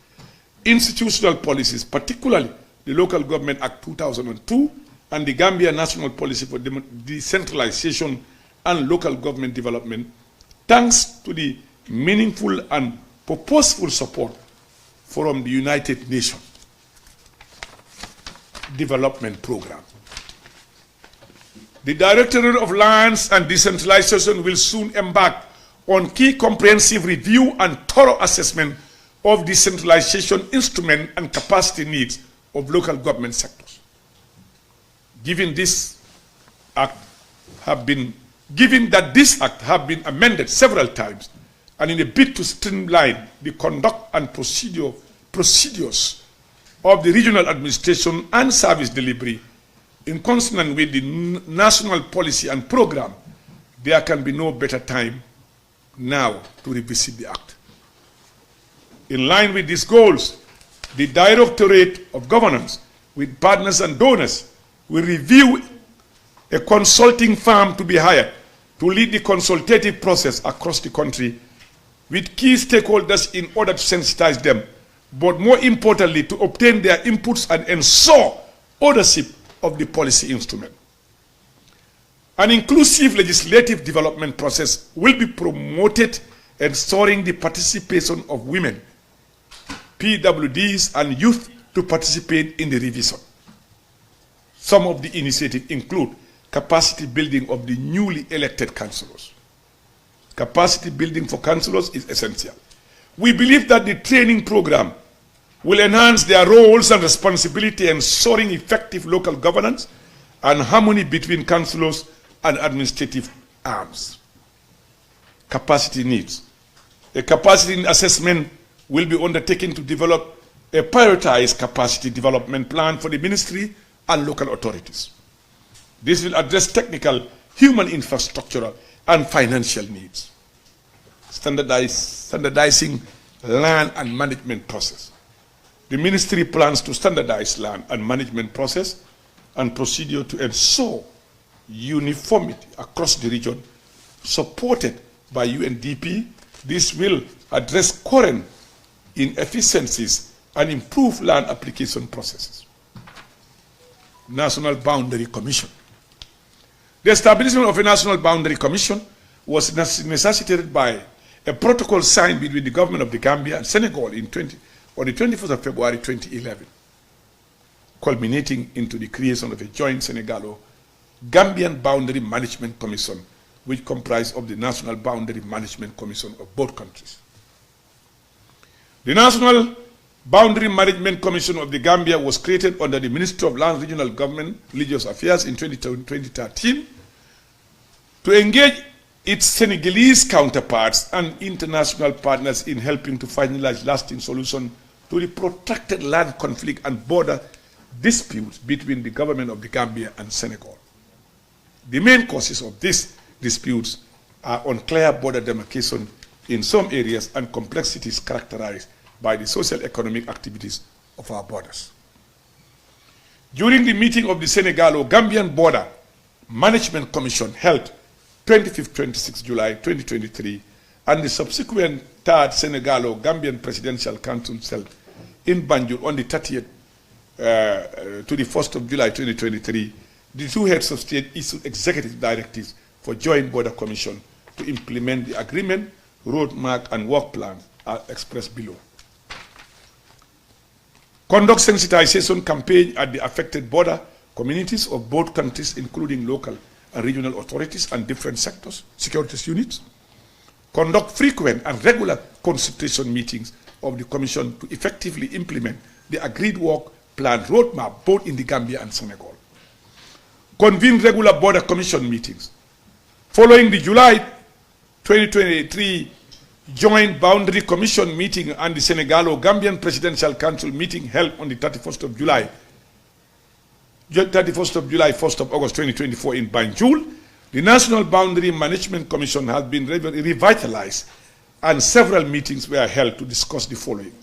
Institutional policies, particularly the Local Government Act 2002 and the Gambia National Policy for Decentralization and Local Government Development, thanks to the meaningful and purposeful support from the United Nations Development Program. The Directorate of Lands and Decentralization will soon embark on key comprehensive review and thorough assessment of decentralization instrument and capacity needs of local government sectors. Given that this act have been amended several times, and in a bid to streamline the conduct and procedures of the regional administration and service delivery, in consonance with the national policy and program, there can be no better time now to revisit the act. In line with these goals, the Directorate of Governance, with partners and donors, will review a consulting firm to be hired to lead the consultative process across the country with key stakeholders in order to sensitize them, but more importantly, to obtain their inputs and ensure ownership of the policy instrument. An inclusive legislative development process will be promoted, ensuring the participation of women, PWDs, and youth to participate in the revision. Some of the initiatives include capacity building of the newly elected councillors. Capacity building for councillors is essential. We believe that the training program will enhance their roles and responsibility, ensuring effective local governance and harmony between councillors and administrative arms. Capacity needs. A capacity assessment will be undertaken to develop a prioritized capacity development plan for the ministry and local authorities. This will address technical, human, infrastructural, and financial needs. Standardizing land and management process. The ministry plans to standardize land and management process and procedure to ensure uniformity across the region, supported by UNDP. This will address current inefficiencies and improve land application processes. National Boundary Commission. The establishment of a National Boundary Commission was necessitated by a protocol signed between the government of the Gambia and Senegal on the 21st of February 2011, culminating into the creation of a joint Senegalo-Gambian Boundary Management Commission, which comprised of the National Boundary Management Commission of both countries. The National Boundary Management Commission of the Gambia was created under the Ministry of Land, Regional Government, Religious Affairs in 2013 to engage its Senegalese counterparts and international partners in helping to finalize lasting solutions to the protracted land conflict and border disputes between the government of the Gambia and Senegal. The main causes of these disputes are unclear border demarcation in some areas and complexities characterized by the social economic activities of our borders. During the meeting of the Senegalo-Gambian Border Management Commission held 25-26 July 2023 and the subsequent third Senegalo-Gambian Presidential Council held in Banjul on the 30th to the 1st of July 2023, the two heads of state issued executive directives for joint border commission to implement the agreement, roadmap, and work plans are expressed below. Conduct sensitization campaign at the affected border communities of both countries, including local and regional authorities and different sectors, security units. Conduct frequent and regular consultation meetings of the Commission to effectively implement the agreed work plan roadmap both in the Gambia and Senegal. Convene regular border commission meetings. Following the July 2023 Joint Boundary Commission meeting and the Senegalo-Gambian Presidential Council meeting held on the 31st of July, 1st of August 2024 in Banjul, the National Boundary Management Commission has been revitalized and several meetings were held to discuss the following: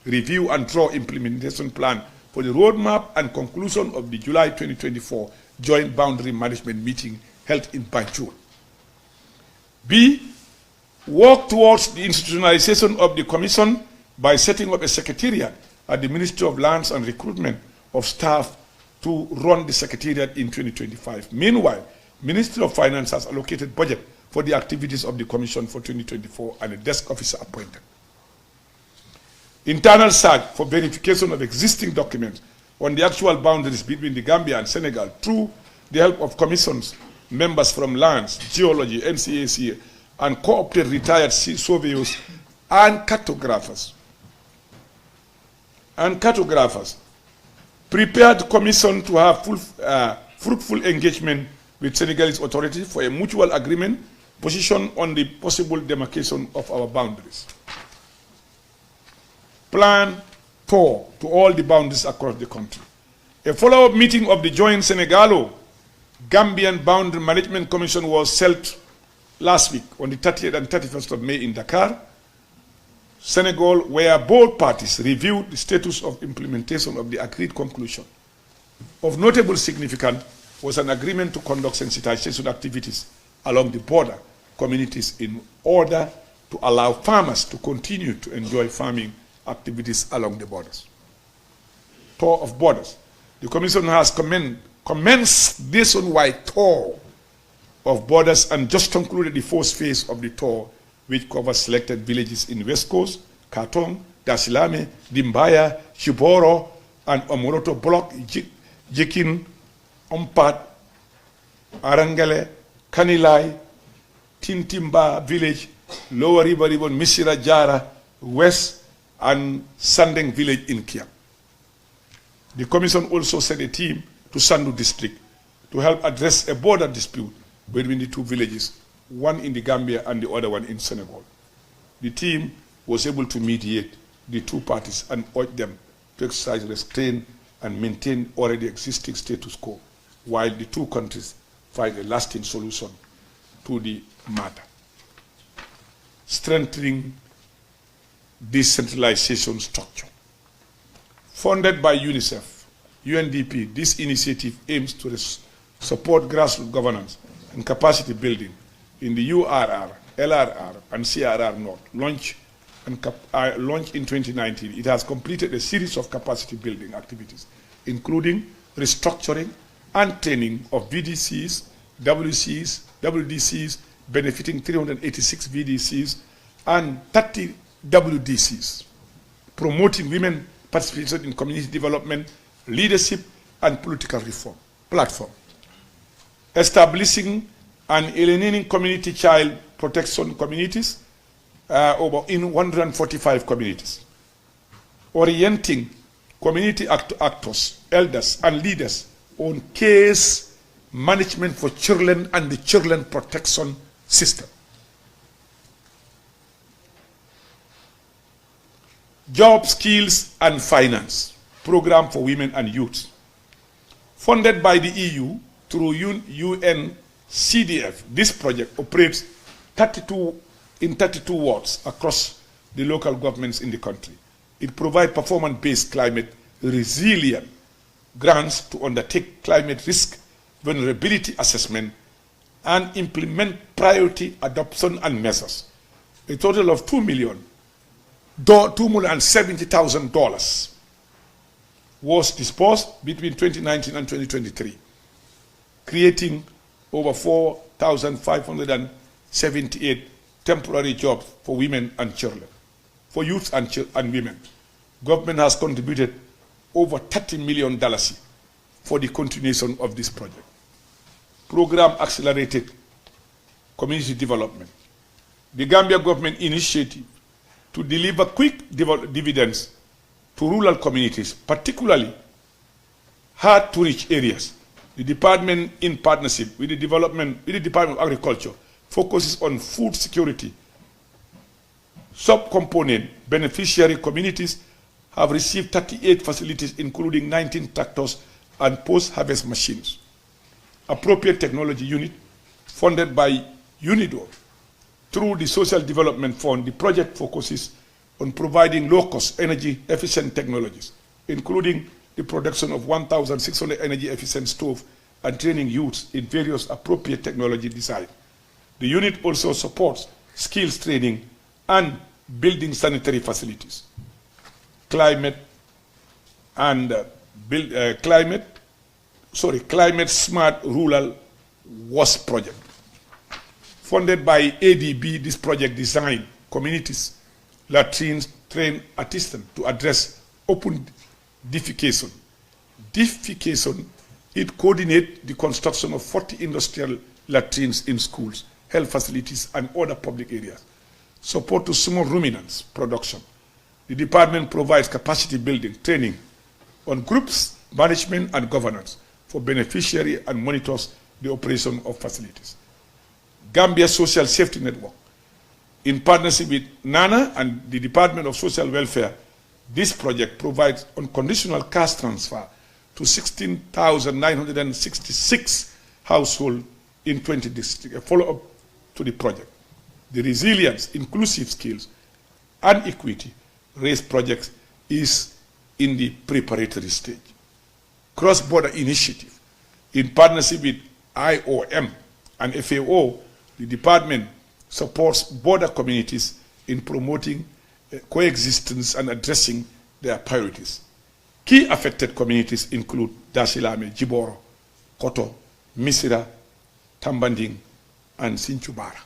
review and draw implementation plan for the roadmap and conclusion of the July 2024 Joint Boundary Management meeting held in Banjul. B, work towards the institutionalization of the Commission by setting up a secretariat at the Ministry of Lands and recruitment of staff to run the secretariat in 2025. Meanwhile, Ministry of Finance has allocated budget for the activities of the Commission for 2024 and a desk officer appointed. Internal search for verification of existing documents on the actual boundaries between the Gambia and Senegal through the help of commissions, members from lands, geology, NCAC, and co-opted retired surveyors and cartographers. Prepared commission to have fruitful engagement with Senegalese authorities for a mutual agreement position on the possible demarcation of our boundaries. Plan tour to all the boundaries across the country. A follow-up meeting of the joint Senegalo-Gambian Boundary Management Commission was held last week on the 30th and 31st of May in Dakar, Senegal, where both parties reviewed the status of implementation of the agreed conclusion. Of notable significance was an agreement to conduct sensitization activities along the border communities in order to allow farmers to continue to enjoy farming activities along the borders. Tour of borders. The Commission has commenced nationwide tour of borders and just concluded the first phase of the tour, which covers selected villages in West Coast, Katong, Dasilame, Dimbaya, Shiboro, and Omoroto Block, Jikin, Ompat, Arangale, Kanilai, Tintimba Village, Lower River Ribbon, Misira Jara, West, and Sandeng village in Kiang. The commission also sent a team to Sandu district to help address a border dispute between the two villages, one in the Gambia and the other one in Senegal. The team was able to mediate the two parties and urge them to exercise restraint and maintain already existing status quo, while the two countries find a lasting solution to the matter. Strengthening decentralization structure. Funded by UNICEF, UNDP, this initiative aims to support grassroots governance and capacity building in the URR, LRR, and CRR North. Launched in 2019, it has completed a series of capacity building activities, including restructuring and training of VDCs, WCs, WDCs, benefiting 386 VDCs and 30 WDCs, promoting women participation in community development, leadership, and political reform platform, establishing and alienating community child protection communities in 145 communities, orienting community actors, elders, and leaders on case management for children and the children protection system. Job, skills, and finance program for women and youth. Funded by the EU through UNCDF, this project operates in 32 wards across the local governments in the country. It provides performance-based climate resilient grants to undertake climate risk vulnerability assessment and implement priority adoption and measures. A total of $270,000 was disbursed between 2019 and 2023, creating over 4,578 temporary jobs for women and children. For youth and women, government has contributed over $30 million for the continuation of this project. Program accelerated community development. The Gambia government initiative to deliver quick dividends to rural communities, particularly hard-to-reach areas. The department, in partnership with the Department of Agriculture, focuses on food security. Subcomponent beneficiary communities have received 38 facilities, including 19 tractors and post-harvest machines. Appropriate Technology Unit, funded by UNIDO, through the Social Development Fund, the project focuses on providing low-cost, energy-efficient technologies, including the production of 1,600 energy-efficient stoves and training youths in various appropriate technology design. The unit also supports skills training and building sanitary facilities. Climate Smart Rural WASP project. Funded by ADB, this project designed communities, latrines, trained artisans to address open defecation. It coordinates the construction of 40 industrial latrines in schools, health facilities, and other public areas. Support to small ruminants production. The department provides capacity building training on groups, management, and governance for beneficiary and monitors the operation of facilities. Gambia Social Safety Network, in partnership with NANA and the Department of Social Welfare, this project provides unconditional cash transfer to 16,966 households in 20 districts. A follow-up to the project. The Resilience, Inclusive Skills, and Equity Race project is in the preparatory stage. Cross-border initiative, in partnership with IOM and FAO, the department supports border communities in promoting coexistence and addressing their priorities. Key affected communities include Dasilame, Jiboro, Koto, Misira, Tambanding, and Sinchubara.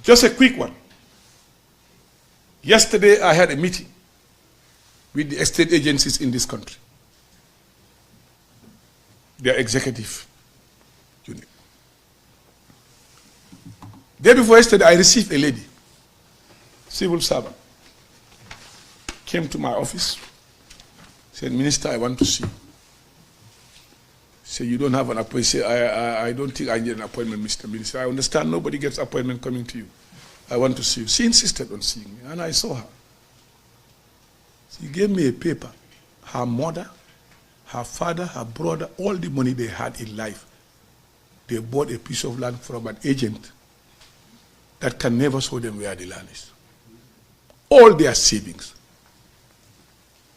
Just a quick one. Yesterday I had a meeting with the estate agencies in this country, their executive unit. Day before yesterday, I received a lady. civil servant, came to my office, said, Minister, I want to see you. Say, you don't have an appointment. Say, I don't think I need an appointment, Mr. Minister. I understand nobody gets appointment coming to you. I want to see you. She insisted on seeing me, and I saw her. She gave me a paper. Her mother, her father, her brother, all the money they had in life, they bought a piece of land from an agent that can never show them where the land is. All their savings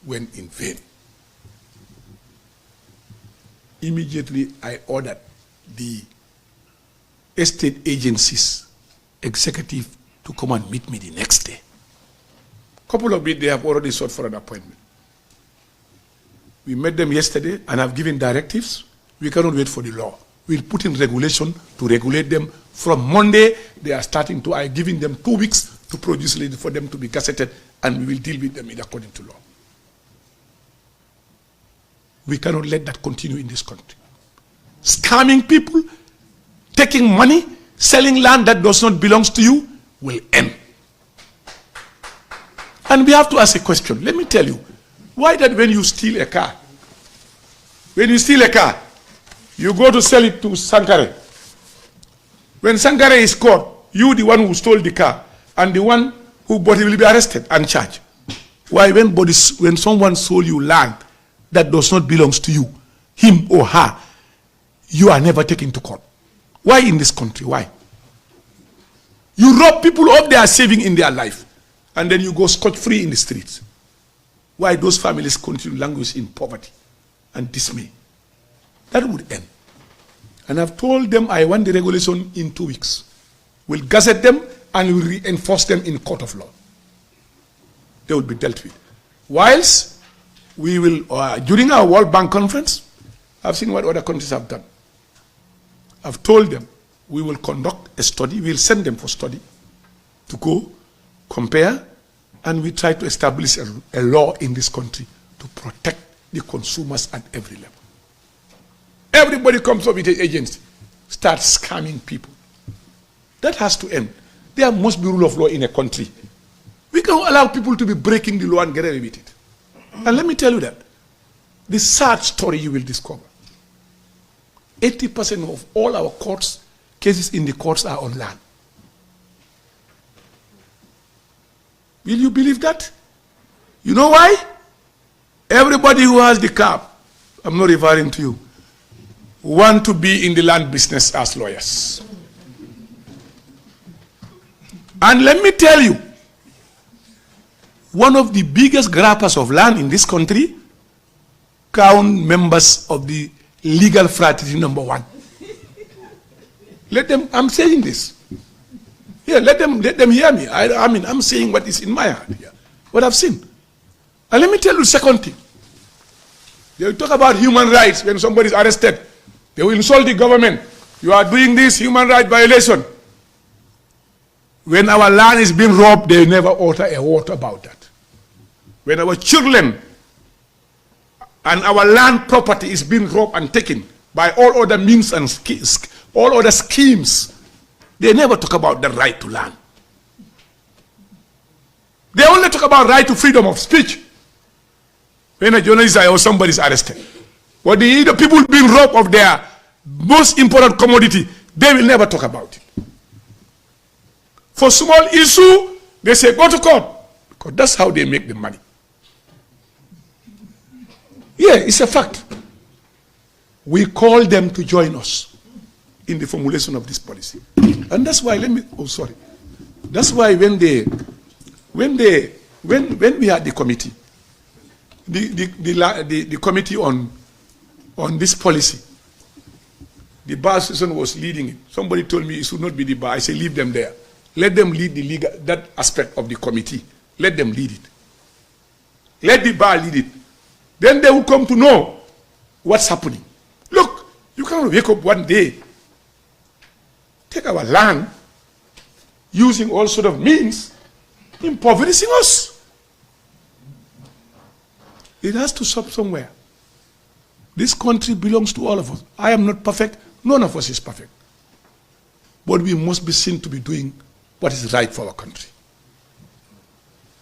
went in vain. Immediately, I ordered the estate agency's executive to come and meet me the next day. Couple of weeks, they have already sought for an appointment. We met them yesterday and have given directives. We cannot wait for the law. We'll put in regulation to regulate them. From Monday, they are starting to, I'm giving them 2 weeks to produce list for them to be gazetted, and we will deal with them according to law. We cannot let that continue in this country. Scamming people, taking money, selling land that does not belong to you will end. And we have to ask a question. Let me tell you, why that when you steal a car, you go to sell it to Sankare. When Sankare is caught, you, the one who stole the car, and the one who bought it will be arrested and charged. Why when someone sold you land that does not belong to you, him or her, you are never taken to court? Why in this country? Why? You rob people of their saving in their life, and then you go scot-free in the streets. Why those families continue to languish in poverty and dismay? That would end. And I've told them I want the regulation in 2 weeks. We'll gazette them and we'll reinforce them in court of law. They will be dealt with. Whilst we will, during our World Bank conference, I've seen what other countries have done. I've told them we will conduct a study, we'll send them for study to go, compare, and we try to establish a law in this country to protect the consumers at every level. Everybody comes up with an agency, starts scamming people. That has to end. There must be rule of law in a country. We can't allow people to be breaking the law and get away with it. And let me tell you that. The sad story you will discover. 80% of all our cases in the courts are on land. Will you believe that? You know why? Everybody who has the car, I'm not referring to you, want to be in the land business as lawyers. And let me tell you, one of the biggest grabbers of land in this country, count members of the legal fraternity #1. Let them, I'm saying this. Yeah, let them hear me. I mean, I'm saying what is in my heart here, what I've seen. And let me tell you the second thing. They will talk about human rights when somebody is arrested. They will insult the government. You are doing this human right violation. When our land is being robbed, they never utter a word about that. When our children and our land property is being robbed and taken by all other means and all other schemes, they never talk about the right to land. They only talk about right to freedom of speech when a journalist or somebody is arrested. But the people being robbed of their most important commodity, they will never talk about it. For small issue, they say go to court, because that's how they make the money. Yeah, it's a fact. We call them to join us in the formulation of this policy. And that's why, that's why when we had the committee, the committee on this policy, the bar association was leading it. Somebody told me it should not be the bar. I say leave them there. Let them lead the legal, that aspect of the committee. Let them lead it. Let the bar lead it. Then they will come to know what's happening. Look, you cannot wake up one day, take our land, using all sort of means, impoverishing us. It has to stop somewhere. This country belongs to all of us. I am not perfect. None of us is perfect. But we must be seen to be doing what is right for our country.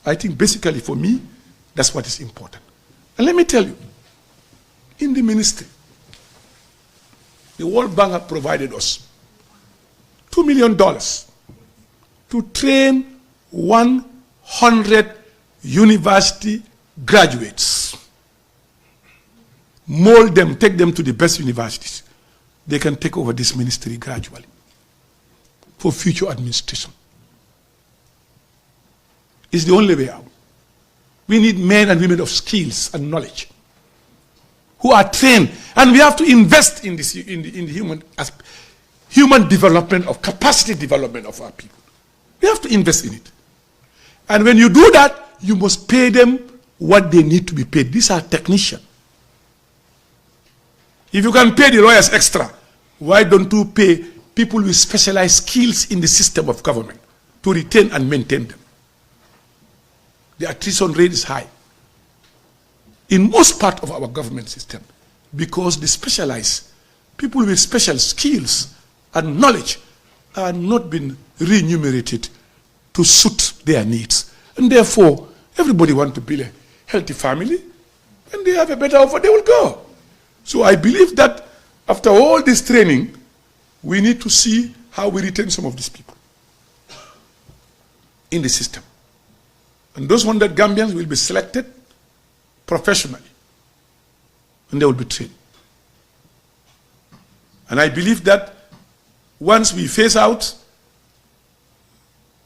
I think basically for me, that's what is important. And let me tell you, in the ministry, the World Bank have provided us $2 million to train 100 university graduates. Mold them, take them to the best universities. They can take over this ministry gradually for future administration. It's the only way out. We need men and women of skills and knowledge who are trained, and we have to invest in this, in the human development, of capacity development of our people. We have to invest in it. And when you do that, you must pay them what they need to be paid. These are technicians. If you can pay the lawyers extra, why don't you pay people with specialized skills in the system of government to retain and maintain them? The attrition rate is high in most part of our government system because the specialized people with special skills and knowledge are not being remunerated to suit their needs. And therefore, everybody wants to build a healthy family. When they have a better offer, they will go. So I believe that after all this training, we need to see how we retain some of these people in the system. And those 100 Gambians will be selected professionally, and they will be trained. And I believe that once we phase out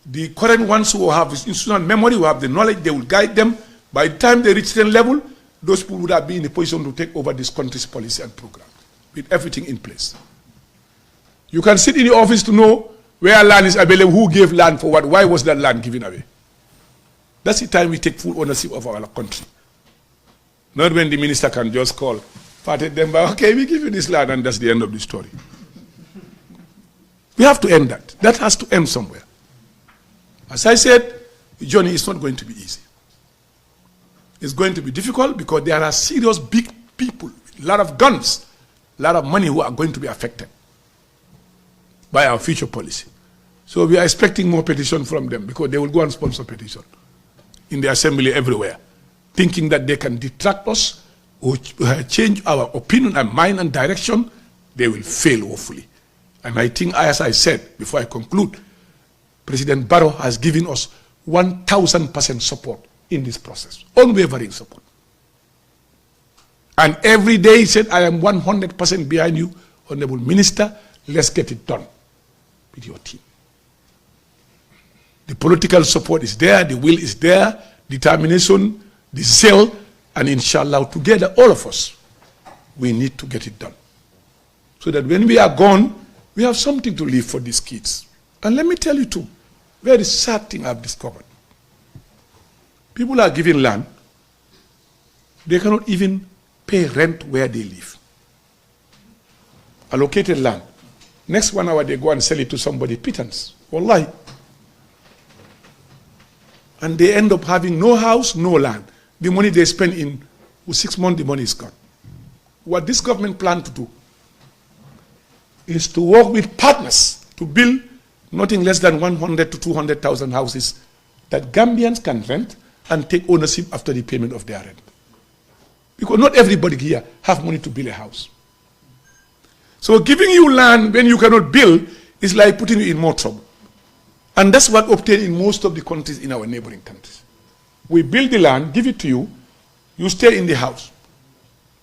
the current ones who have institutional memory, who have the knowledge, they will guide them. By the time they reach certain level, those people would have been in a position to take over this country's policy and program with everything in place. You can sit in the office to know where land is available, who gave land for what, why was that land given away. That's the time we take full ownership of our country. Not when the minister can just call Fateh Demba, okay, we give you this land, and that's the end of the story. We have to end that. That has to end somewhere. As I said, the journey is not going to be easy. It's going to be difficult because there are serious big people, a lot of guns, a lot of money who are going to be affected by our future policy. So we are expecting more petition from them because they will go and sponsor petition in the assembly everywhere, thinking that they can detract us or change our opinion and mind and direction. They will fail woefully. And I think, as I said before I conclude, President Barrow has given us 1,000% support in this process, unwavering support. And every day he said, I am 100% behind you, Honorable Minister, let's get it done with your team. The political support is there, the will is there, determination, the zeal, and inshallah, together, all of us, we need to get it done. So that when we are gone, we have something to leave for these kids. And let me tell you too, very sad thing I've discovered. People are given land, they cannot even pay rent where they live. Allocated land. Next 1 hour, they go and sell it to somebody, pittance. Wallahi. And they end up having no house, no land. The money they spend in 6 months, the money is gone. What this government plans to do is to work with partners to build nothing less than 100 to 200,000 houses that Gambians can rent and take ownership after the payment of their rent. Because not everybody here have money to build a house. So giving you land when you cannot build is like putting you in more trouble. And that's what obtained in most of the countries in our neighboring countries. We build the land, give it to you, you stay in the house.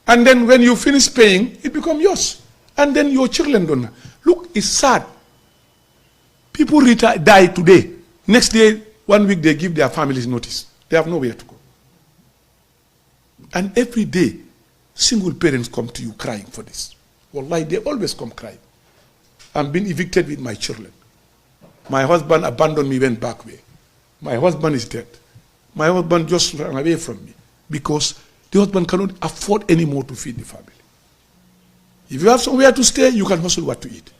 And then when you finish paying, it becomes yours. And then your children don't know. Look, it's sad. People die today. Next day, 1 week, they give their families notice. They have nowhere to go. And every day, single parents come to you crying for this. Wallahi, they always come crying. I'm being evicted with my children. My husband abandoned me, went back away. My husband is dead. My husband just ran away from me because the husband cannot afford anymore to feed the family. If you have somewhere to stay, you can hustle what to eat.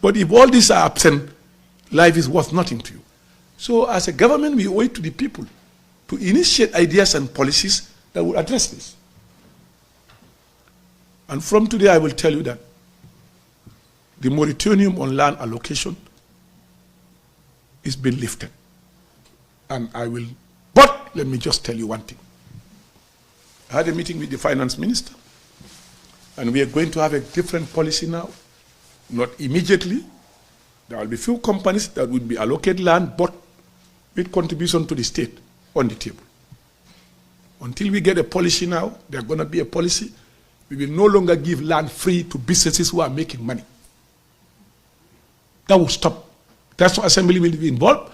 But if all these are absent, life is worth nothing to you. So as a government, we owe it to the people to initiate ideas and policies that will address this. And from today, I will tell you that the moratorium on land allocation is being lifted. And but let me just tell you one thing. I had a meeting with the finance minister, and we are going to have a different policy now. Not immediately. There will be few companies that will be allocated land, but with contribution to the state on the table. Until we get a policy now, there's going to be a policy. We will no longer give land free to businesses who are making money. That will stop. National Assembly will be involved,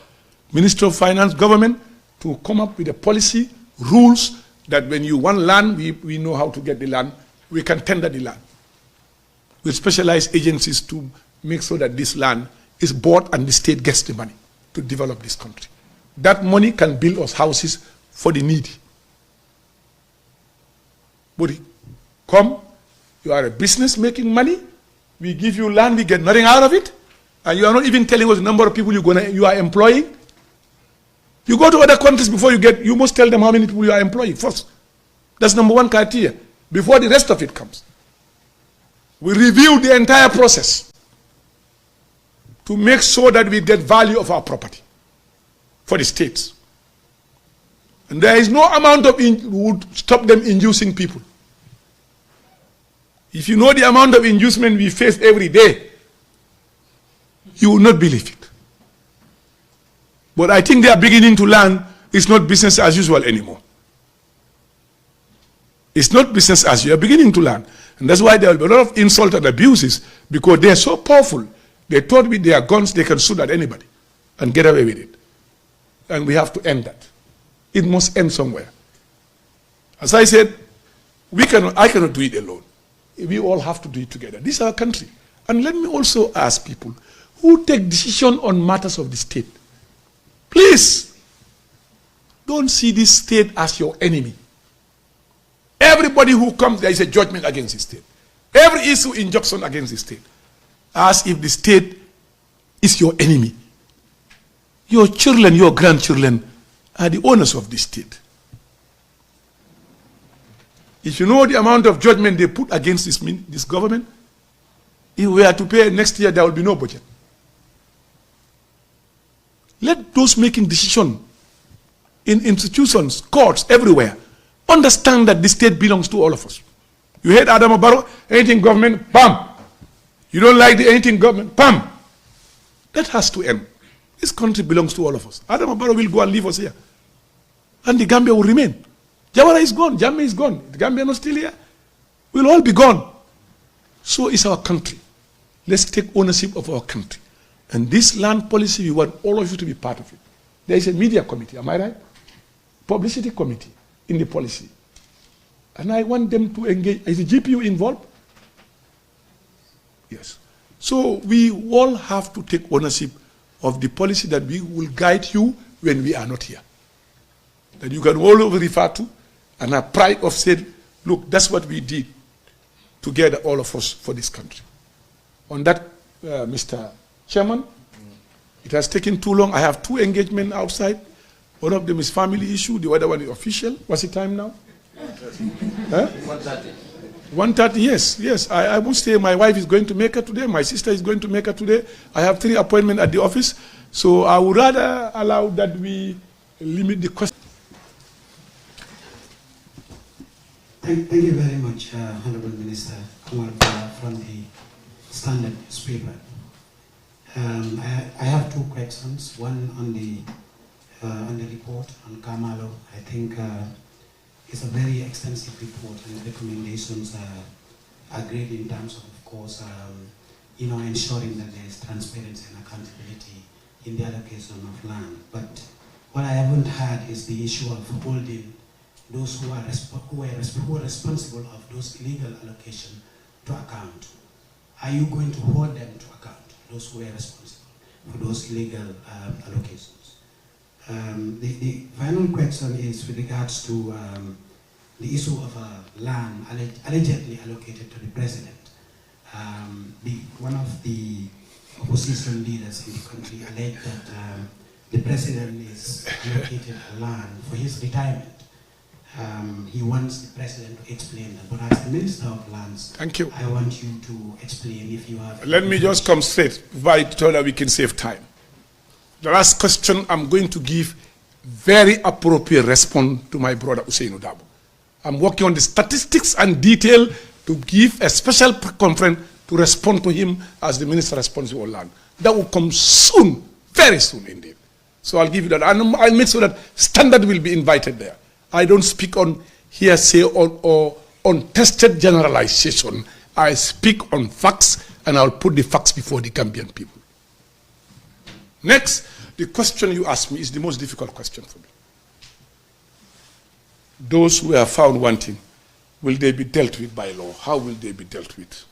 Minister of Finance, government, to come up with a policy, rules, that when you want land, we know how to get the land. We can tender the land with specialized agencies to make sure that this land is bought and the state gets the money to develop this country. That money can build us houses for the needy. But come, you are a business making money, we give you land, we get nothing out of it, and you are not even telling us the number of people you are employing. You go to other countries before you must tell them how many people you are employing first. That's number one criteria, before the rest of it comes. We review the entire process to make sure that we get value of our property for the states. And there is no amount of would stop them inducing people. If you know the amount of inducement we face every day, you will not believe it. But I think they are beginning to learn it's not business as usual anymore. It's not business as usual. They are beginning to learn. And that's why there will be a lot of insult and abuses, because they are so powerful. They thought with their guns they can shoot at anybody and get away with it. And we have to end that. It must end somewhere. As I said, I cannot do it alone. We all have to do it together. This is our country. And let me also ask people who take decision on matters of the state, please don't see this state as your enemy. Everybody who comes, there is a judgment against the state. Every issue, injunction against the state. As if the state is your enemy. Your children, your grandchildren are the owners of the state. If you know the amount of judgment they put against this government, if we are to pay next year, there will be no budget. Let those making decisions in institutions, courts, everywhere, understand that the state belongs to all of us. You hate Hamat Bah, anything government, bam. You don't like anything government, bam. That has to end. This country belongs to all of us. Hamat Bah will go and leave us here. And the Gambia will remain. Jawara is gone, Jammeh is gone, the Gambia is not still here. We'll all be gone. So is our country. Let's take ownership of our country. And this land policy, we want all of you to be part of it. There is a media committee, am I right? Publicity committee in the policy. And I want them to engage. Is the GPU involved? Yes. So we all have to take ownership of the policy that we will guide you when we are not here. That you can all refer to and have pride of saying, look, that's what we did together, all of us, for this country. On that, Mr. Chairman, it has taken too long. I have 2 engagements outside. One of them is family issue, the other one is official. What's the time now? 1:30. 1:30, yes. I must say my wife is going to make her today. My sister is going to make her today. I have 3 appointments at the office. So I would rather allow that we limit the question. Thank you very much, Honorable Minister Hamat Bah from the Standard newspaper. I have 2 questions. One on the report on Kamalo. I think it's a very extensive report, and the recommendations are great in terms of course, ensuring that there is transparency and accountability in the allocation of land. But what I haven't had is the issue of holding those who are responsible of those illegal allocation to account. Are you going to hold them to account, those who are responsible for those illegal allocations? The final question is with regards to the issue of land allegedly allocated to the president. One of the opposition leaders in the country alleged that the president is allocated land for his retirement. He wants the president to explain that. But as the Minister of Lands, thank you. I want you to explain if you have... Let me just come straight, so that we can save time. The last question, I'm going to give very appropriate response to my brother Usainu Dabo. I'm working on the statistics and detail to give a special conference to respond to him as the minister responsible on land. That will come soon, very soon indeed. So I'll give you that. And I'll make sure that Standard will be invited there. I don't speak on hearsay or untested generalization. I speak on facts, and I'll put the facts before the Gambian people. Next, the question you asked me is the most difficult question for me. Those who are found wanting, will they be dealt with by law? How will they be dealt with?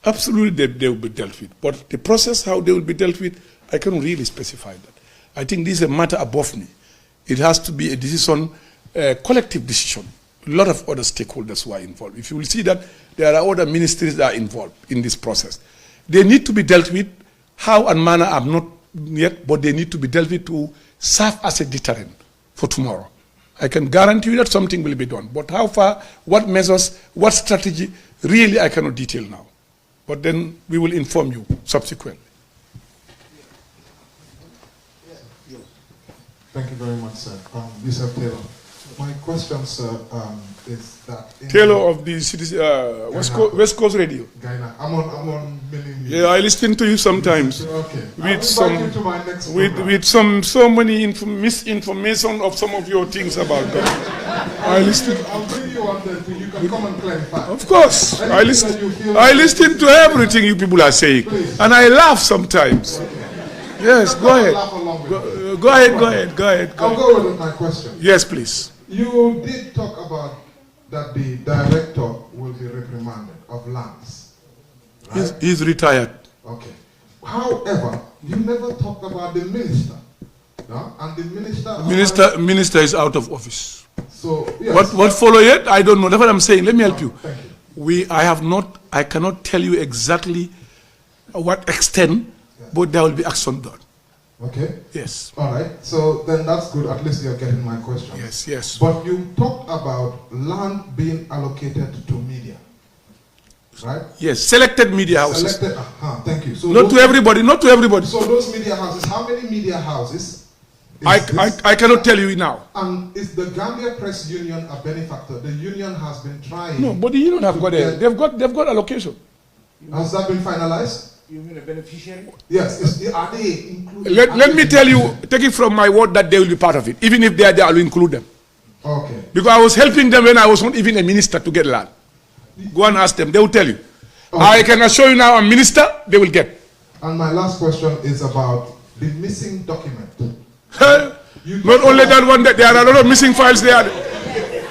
Absolutely, they will be dealt with. But the process, how they will be dealt with, I cannot really specify that. I think this is a matter above me. It has to be a decision, a collective decision. A lot of other stakeholders who are involved. If you will see that there are other ministries that are involved in this process. They need to be dealt with. How and manner I'm not yet, but they need to be dealt with to serve as a deterrent for tomorrow. I can guarantee you that something will be done. But how far, what measures, what strategy, really I cannot detail now. But then we will inform you subsequently. Thank you very much, sir. Mr. Taylor, my question, sir, is that... Taylor of the West Coast Radio. Guyana. I'm on many... Yeah, I listen to you sometimes. Okay. With so many misinformation of some of your things about that. I listen. I'll bring you on there, you can come and clarify. Of course. I listen to everything you people are saying. Please. And I laugh sometimes. Okay. Yes, go ahead. Go ahead. I'll go with my question. Yes, please. You did talk about that the director will be reprimanded of lands. Right? He's retired. Okay. However, you never talked about the minister. No? And the minister is out of office. So yes. What follow yet? I don't know. That's what I'm saying. Let me help you. Thank you. I cannot tell you exactly what extent, but there will be action done. Okay. Yes. All right. So then that's good. At least you're getting my question. Yes. But you talked about land being allocated to media, right? Yes. Selected media houses. Thank you. So not to everybody. So those media houses, how many media houses? I cannot tell you now. And is the Gambia Press Union a benefactor? The union has been trying. No, but the union have got it. They've got allocation. Has that been finalized? You mean a beneficiary? Yes. Are they included? Let me tell you, take it from my word that they will be part of it. Even if they are there, I will include them. Okay. Because I was helping them when I was not even a minister to get land. Go and ask them. They will tell you. Okay. I can assure you now, I'm minister, they will get. And my last question is about the missing document. Not only that one, there are a lot of missing files there.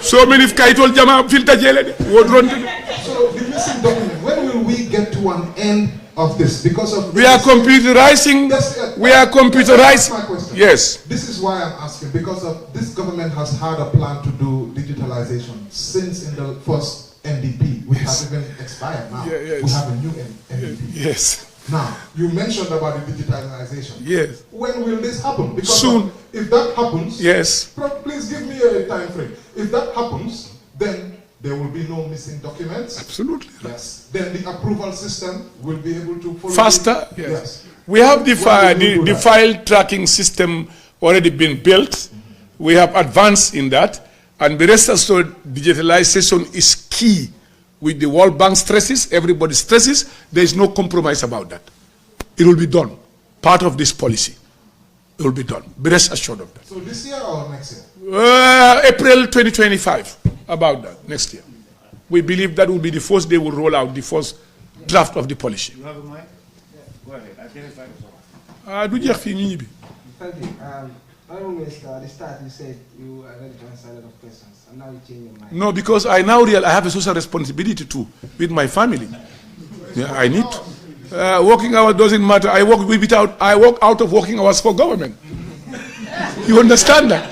So many kaitol jama filter jele. So the missing document, when will we get to an end of this? Because of we are computerizing. We are computerizing. My question. Yes. This is why I'm asking, because of this government has had a plan to do digitalization since in the first NDP, which has even expired now. Yes. We have a new NDP. Yes. Now, you mentioned about the digitalization. Yes. When will this happen? Because soon. If that happens, yes. Please give me a time frame. If that happens, then there will be no missing documents. Absolutely. Yes. Then the approval system will be able to follow. Faster. Yes. We have the file tracking system already been built. Mm-hmm. We have advanced in that, and the rest assured digitalization is key. With the World Bank stresses, everybody stresses, there is no compromise about that. It will be done. Part of this policy. It will be done. Be rest assured of that. So this year or next year? April 2025, about that, next year. We believe that will be the first day we'll roll out the first draft of the policy. You have a mic? Yeah. Go ahead. Identify yourself. Thank you. Honorable Minister, at the start you said you are ready to answer a lot of questions, and now you change your mind. No, because I now realize I have a social responsibility too with my family. Yeah, I need to. Working hours doesn't matter. I work out of working hours for government. You understand that?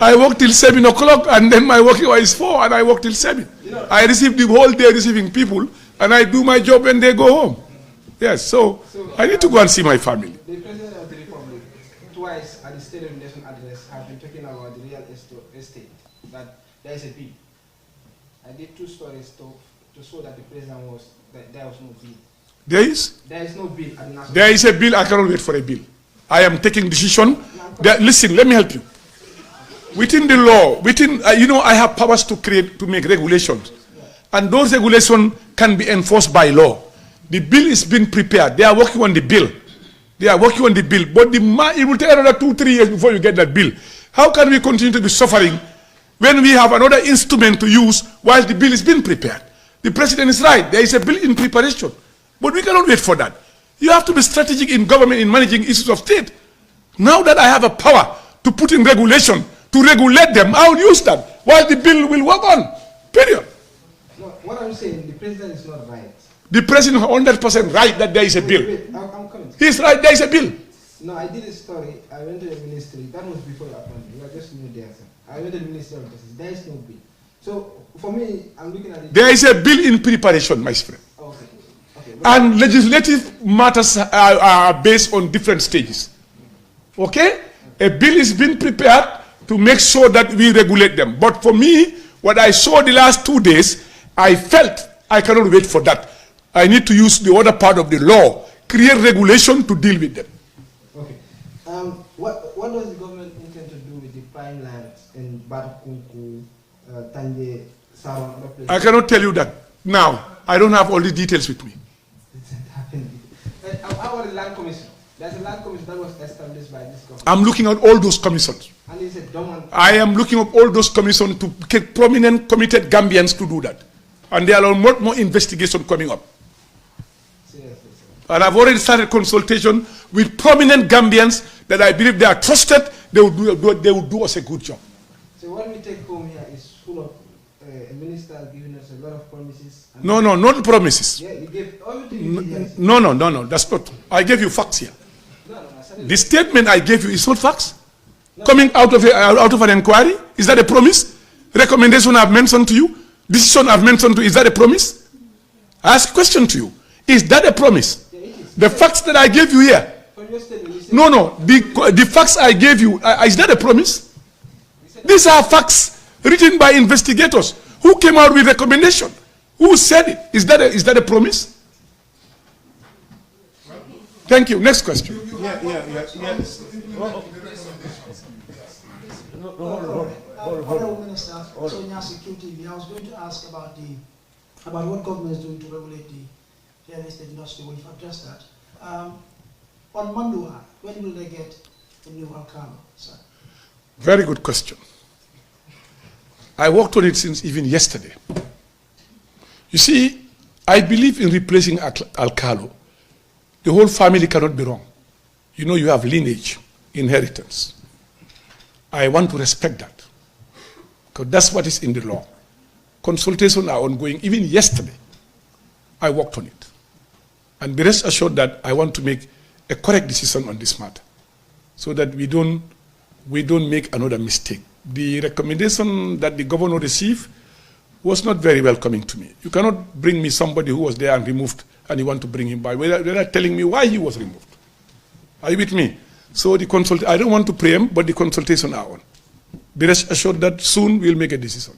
I work till 7 o'clock, and then my working hour is 4, and I work till 7. I receive the whole day receiving people, and I do my job when they go home. Yes, so I need to go and see my family. The President of the Republic, twice at the State of the Nation address, has been talking about the real estate, that there is a bill. I did 2 stories to show that the President that there was no bill. There is no bill at the national. There is a bill. I cannot wait for a bill. I am taking decision. Listen, let me help you. Within the law, I have powers to make regulations. And those regulations can be enforced by law. The bill is being prepared. They are working on the bill. But it will take another 2-3 years before you get that bill. How can we continue to be suffering when we have another instrument to use while the bill is being prepared? The president is right. There is a bill in preparation. But we cannot wait for that. You have to be strategic in government in managing issues of state. Now that I have a power to put in regulation, to regulate them, I will use that while the bill will work on. Period. No, what I'm saying, the president is not right. The president is 100% right that there is a bill. Wait, I'm coming. He's right, there is a bill. No, I did a story. I went to the ministry. That was before your appointment. You are just new there, sir. I went to the Ministry of Justice. There is no bill. So, for me, I'm looking at it. There is a bill in preparation, my friend. Okay. And legislative matters are based on different stages. Okay? A bill is being prepared to make sure that we regulate them. But for me, what I saw the last 2 days, I felt I cannot wait for that. I need to use the other part of the law, create regulation to deal with them. Okay. What does the government intend to do with the prime lands in Batukunku, Tanje, Sawan, other places? I cannot tell you that now. I don't have all the details with me. How about the land commission? There's a land commission that was established by this government. I'm looking at all those commissions. And it's a dormant. I am looking at all those commissions to get prominent, committed Gambians to do that. And there are a lot more investigation coming up. Seriously, sir. And I've already started consultation with prominent Gambians that I believe they are trusted. They will do us a good job. So what we take home here is full of a minister giving us a lot of promises. No, not promises. Yeah, you gave everything. No, that's not. I gave you facts here. The statement I gave you is not facts. No. Coming out of an inquiry, is that a promise? Recommendation I've mentioned to you, decision I've mentioned to you, is that a promise? I ask a question to you. Is that a promise? Yeah, it is. The facts that I gave you here. No. The facts I gave you, is that a promise? These are facts written by investigators who came out with recommendation. Who said it? Is that a promise? Thank you. Next question. Honorable Minister, so in security, I was going to ask about what government is doing to regulate the real estate industry. Well, you've addressed that. On Mandua, when will they get a new Alcalo, sir? Very good question. I worked on it since even yesterday. You see, I believe in replacing Alcalo. The whole family cannot be wrong. You know, you have lineage, inheritance. I want to respect that, because that's what is in the law. Consultations are ongoing. Even yesterday, I worked on it. And be rest assured that I want to make a correct decision on this matter, so that we don't make another mistake. The recommendation that the governor received was not very welcoming to me. You cannot bring me somebody who was there and removed, and you want to bring him by without telling me why he was removed. Are you with me? So I don't want to preempt, but the consultation are on. Be rest assured that soon we'll make a decision.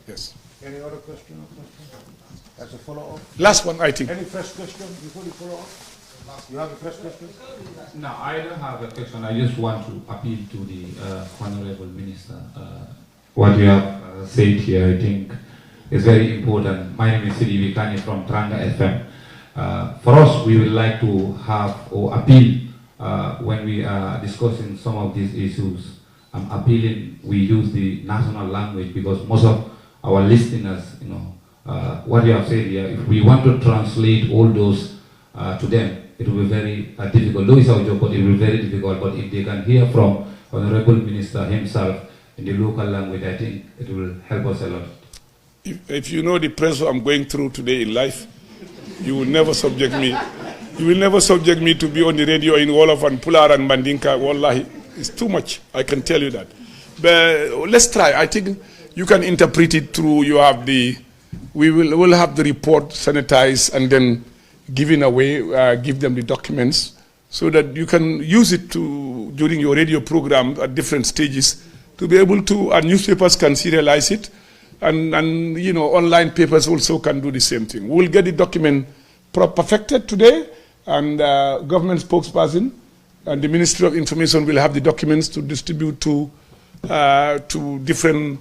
Yes. Any other question? As a follow-up? Last one, I think. Any first question before the follow-up? You have a first question? No, I don't have a question. I just want to appeal to the Honorable Minister. What you have said here, I think, is very important. My name is Sidi Vikani from Tranga FM. For us, we would like to have or appeal when we are discussing some of these issues. I'm appealing we use the national language, because most of our listeners, what you have said here, if we want to translate all those to them, it will be very difficult. Though it's our job, but it will be very difficult. But if they can hear from Honorable Minister himself in the local language, I think it will help us a lot. If you know the pressure I'm going through today in life, you will never subject me. You will never subject me to be on the radio in Wolof and Pular and Mandinka. Wallahi, it's too much. I can tell you that. But let's try. I think you can interpret it through. We'll have the report sanitized and then given away. Give them the documents so that you can use it during your radio program at different stages to be able to. And newspapers can serialize it, and online papers also can do the same thing. We'll get the document perfected today. And government spokesperson and the Ministry of Information will have the documents to distribute to to different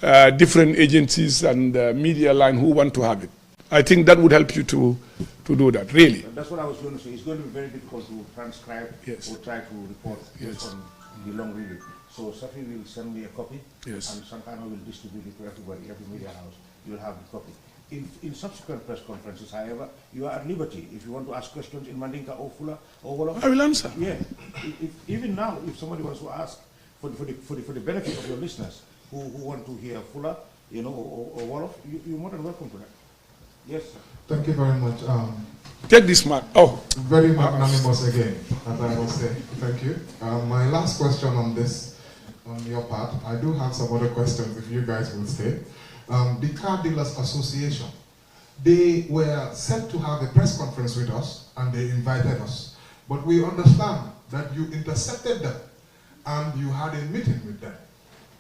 agencies and media line who want to have it. I think that would help you to do that, really. That's what I was going to say. It's going to be very difficult to transcribe or try to report based on the long reading. So Safi will send me a copy, and sometime I will distribute it to everybody, every media house. You'll have the copy. In subsequent press conferences, however, you are at liberty. If you want to ask questions in Mandinka or Fula or Wolof, I will answer. Yeah. Even now, if somebody wants to ask for the benefit of your listeners who want to hear Fula, you know, or Wolof, you're more than welcome to that. Yes, sir. Thank you very much. Take this mark. Oh. Very magnanimous again, as I must say. Thank you. My last question on this, on your part, I do have some other questions if you guys will stay. The Car Dealers Association, they were set to have a press conference with us and they invited us. But we understand that you intercepted them and you had a meeting with them.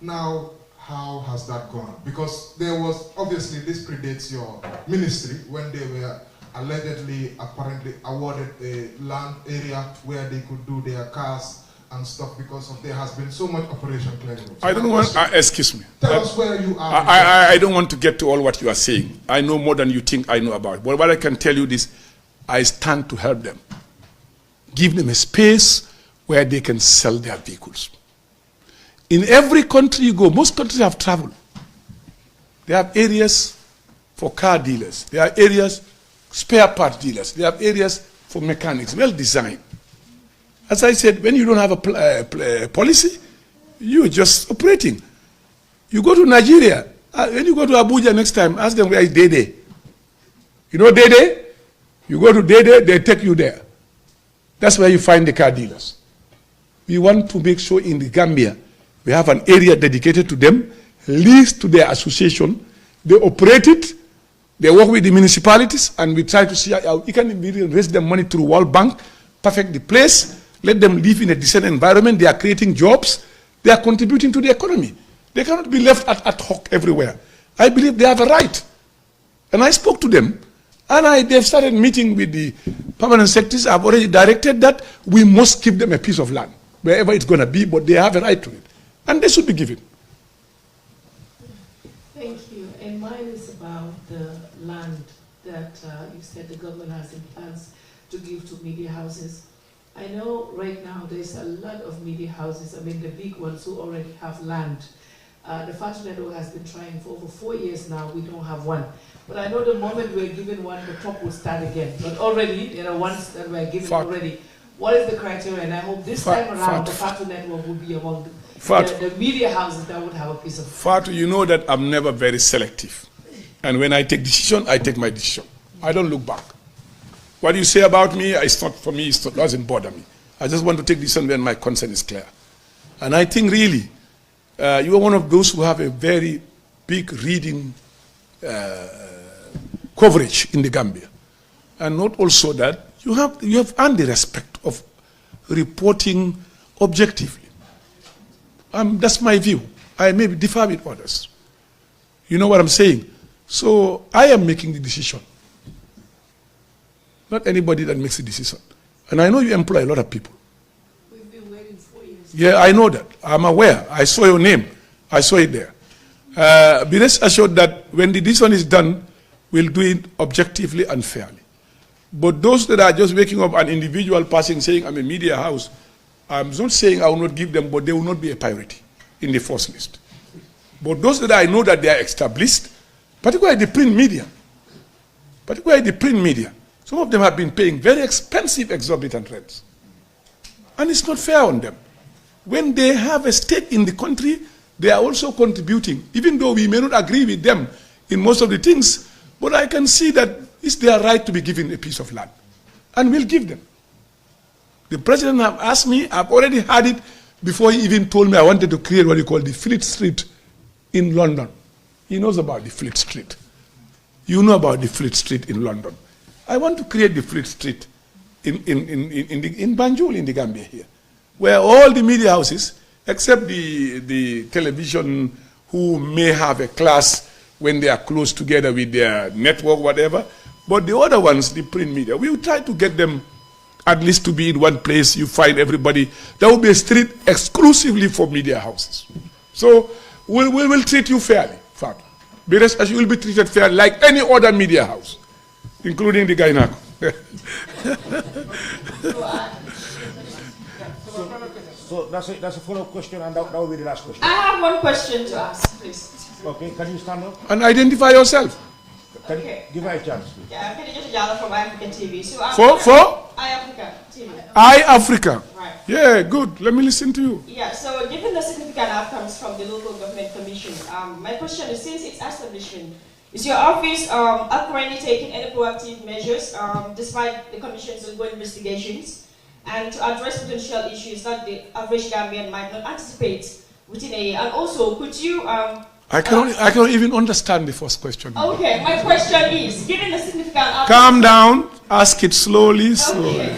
Now, how has that gone? Because there was, obviously this predates your ministry when they were allegedly, apparently awarded a land area where they could do their cars and stuff because of there has been so much Operation Clearance. I don't want, excuse me. Tell us where you are. I don't want to get to all what you are saying. I know more than you think I know about. But what I can tell you is, I stand to help them. Give them a space where they can sell their vehicles. In every country you go, most countries have traveled. They have areas for car dealers. There are areas, spare part dealers. They have areas for mechanics, well designed. As I said, when you don't have a policy, you're just operating. You go to Nigeria, when you go to Abuja next time, ask them where is Dede. You know Dede? You go to Dede, they take you there. That's where you find the car dealers. We want to make sure in the Gambia, we have an area dedicated to them, leased to their association. They operate it, they work with the municipalities, and we try to see how we can raise them money through World Bank, perfect the place, let them live in a decent environment. They are creating jobs, they are contributing to the economy. They cannot be left ad hoc everywhere. I believe they have a right. And I spoke to them, and they've started meeting with the permanent secretaries. I've already directed that we must give them a piece of land, wherever it's going to be, but they have a right to it. And they should be given. Thank you. And mine is about the land that you said the government has in plans to give to media houses. I know right now there's a lot of media houses, I mean the big ones who already have land. The Fatu Network has been trying for over 4 years now, we don't have one. But I know the moment we're given one, the talk will start again. But already, there are ones that we're given already. What is the criteria? And I hope this time around the Fatu Network will be among the media houses that would have a piece of Fatu, you know that I'm never very selective. And when I take decision, I take my decision. I don't look back. What you say about me, it's not for me, it doesn't bother me. I just want to take decision when my consent is clear. And I think really, you are one of those who have a very big reading coverage in the Gambia. And not also that, you have earned the respect of reporting objectively. That's my view. I may differ with others. You know what I'm saying? So I am making the decision. Not anybody that makes the decision. And I know you employ a lot of people. We've been waiting 4 years. Yeah, I know that. I'm aware. I saw your name. I saw it there. Be rest assured that when the decision is done, we'll do it objectively and fairly. But those that are just waking up an individual person saying, I'm a media house, I'm not saying I will not give them, but they will not be a priority in the first list. But those that I know that they are established, particularly the print media, some of them have been paying very expensive, exorbitant rents. And it's not fair on them. When they have a stake in the country, they are also contributing, even though we may not agree with them in most of the things, but I can see that it's their right to be given a piece of land. And we'll give them. The president have asked me, I've already had it before he even told me I wanted to create what he called the Fleet Street in London. He knows about the Fleet Street. You know about the Fleet Street in London. I want to create the Fleet Street in Banjul, in the Gambia here, where all the media houses, except the television who may have a class when they are close together with their network, whatever, but the other ones, the print media, we will try to get them at least to be in one place. You find everybody. There will be a street exclusively for media houses. So we'll treat you fairly, Fat. Be rest as you will be treated fairly like any other media house, including the Gainako. So that's a follow-up question, and that will be the last question. I have one question to ask, please. Okay, can you stand up? And identify yourself. Can you give her a chance, please? Yeah, I'm just Jala from African TV. So For? iAfrica TV. iAfrica. Right. Yeah, good. Let me listen to you. Yeah, so given the significant outcomes from the local government commission, my question is, since its establishment, is your office currently taking any proactive measures despite the commission's ongoing investigations and to address potential issues that the average Gambian might not anticipate within a year? And also, could you... I cannot even understand the first question. Okay, my question is, given the significant outcomes... Calm down, ask it slowly, slowly.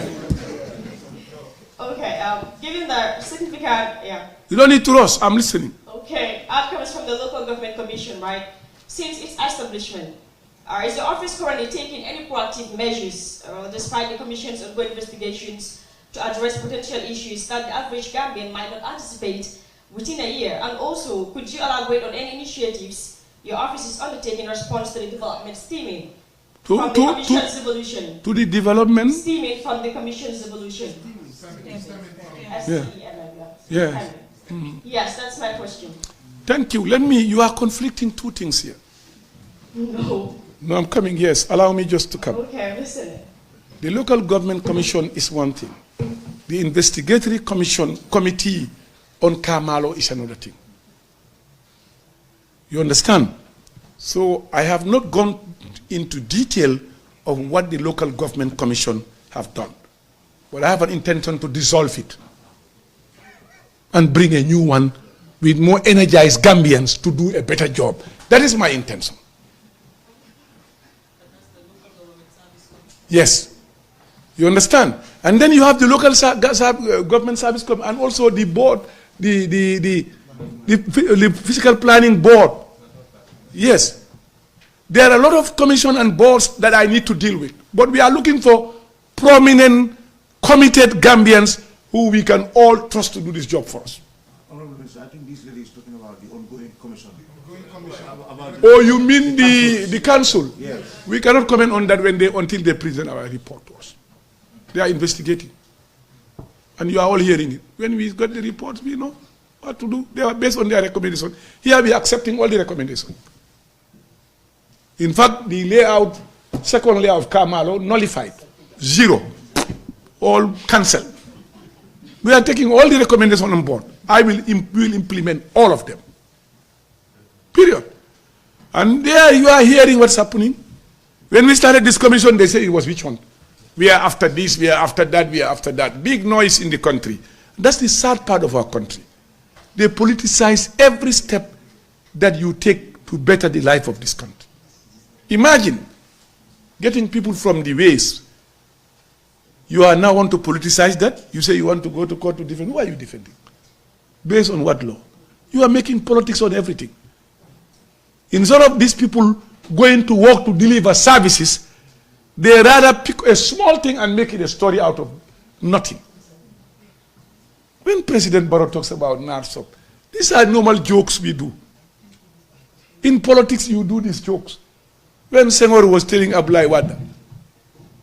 Okay, given the significant... Yeah. You don't need to rush, I'm listening. Okay, outcomes from the local government commission, right? Since its establishment, is the office currently taking any proactive measures, despite the commission's ongoing investigations, to address potential issues that the average Gambian might not anticipate within a year? And also, could you elaborate on any initiatives your office is undertaking in response to the development stemming from the commission's evolution? To the development? Stemming from the commission's evolution. Yeah. Yes, that's my question. Thank you. You are conflicting two things here. No. No, I'm coming, yes. Allow me just to come. Okay, I'm listening. The local government commission is one thing. The investigatory committee on Kamalo is another thing. You understand? So I have not gone into detail of what the local government commission have done. But I have an intention to dissolve it and bring a new one with more energized Gambians to do a better job. That is my intention. Yes. You understand? And then you have the local government service and also the board, the physical planning board. Yes. There are a lot of commission and boards that I need to deal with. But we are looking for prominent, committed Gambians who we can all trust to do this job for us. Honorable Minister, I think this lady is talking about the ongoing commission. Oh, you mean the council? Yes. We cannot comment on that until they present our report to us. They are investigating. And you are all hearing it. When we got the reports, we know what to do. They are based on their recommendation. Here we are accepting all the recommendations. In fact, the second layout of Kamalo, nullified. 0. All cancelled. We are taking all the recommendations on board. I will implement all of them. Period. And there you are hearing what's happening. When we started this commission, they said it was which one? We are after this, we are after that, we are after that. Big noise in the country. That's the sad part of our country. They politicize every step that you take to better the life of this country. Imagine getting people from the ways. You are now want to politicize that. You say you want to go to court to defend. Who are you defending? Based on what law? You are making politics on everything. Instead of these people going to work to deliver services, they rather pick a small thing and make it a story out of nothing. When President Barrow talks about NARSOP, these are normal jokes we do. In politics, you do these jokes. When Senghor was telling Abdoulaye Wade,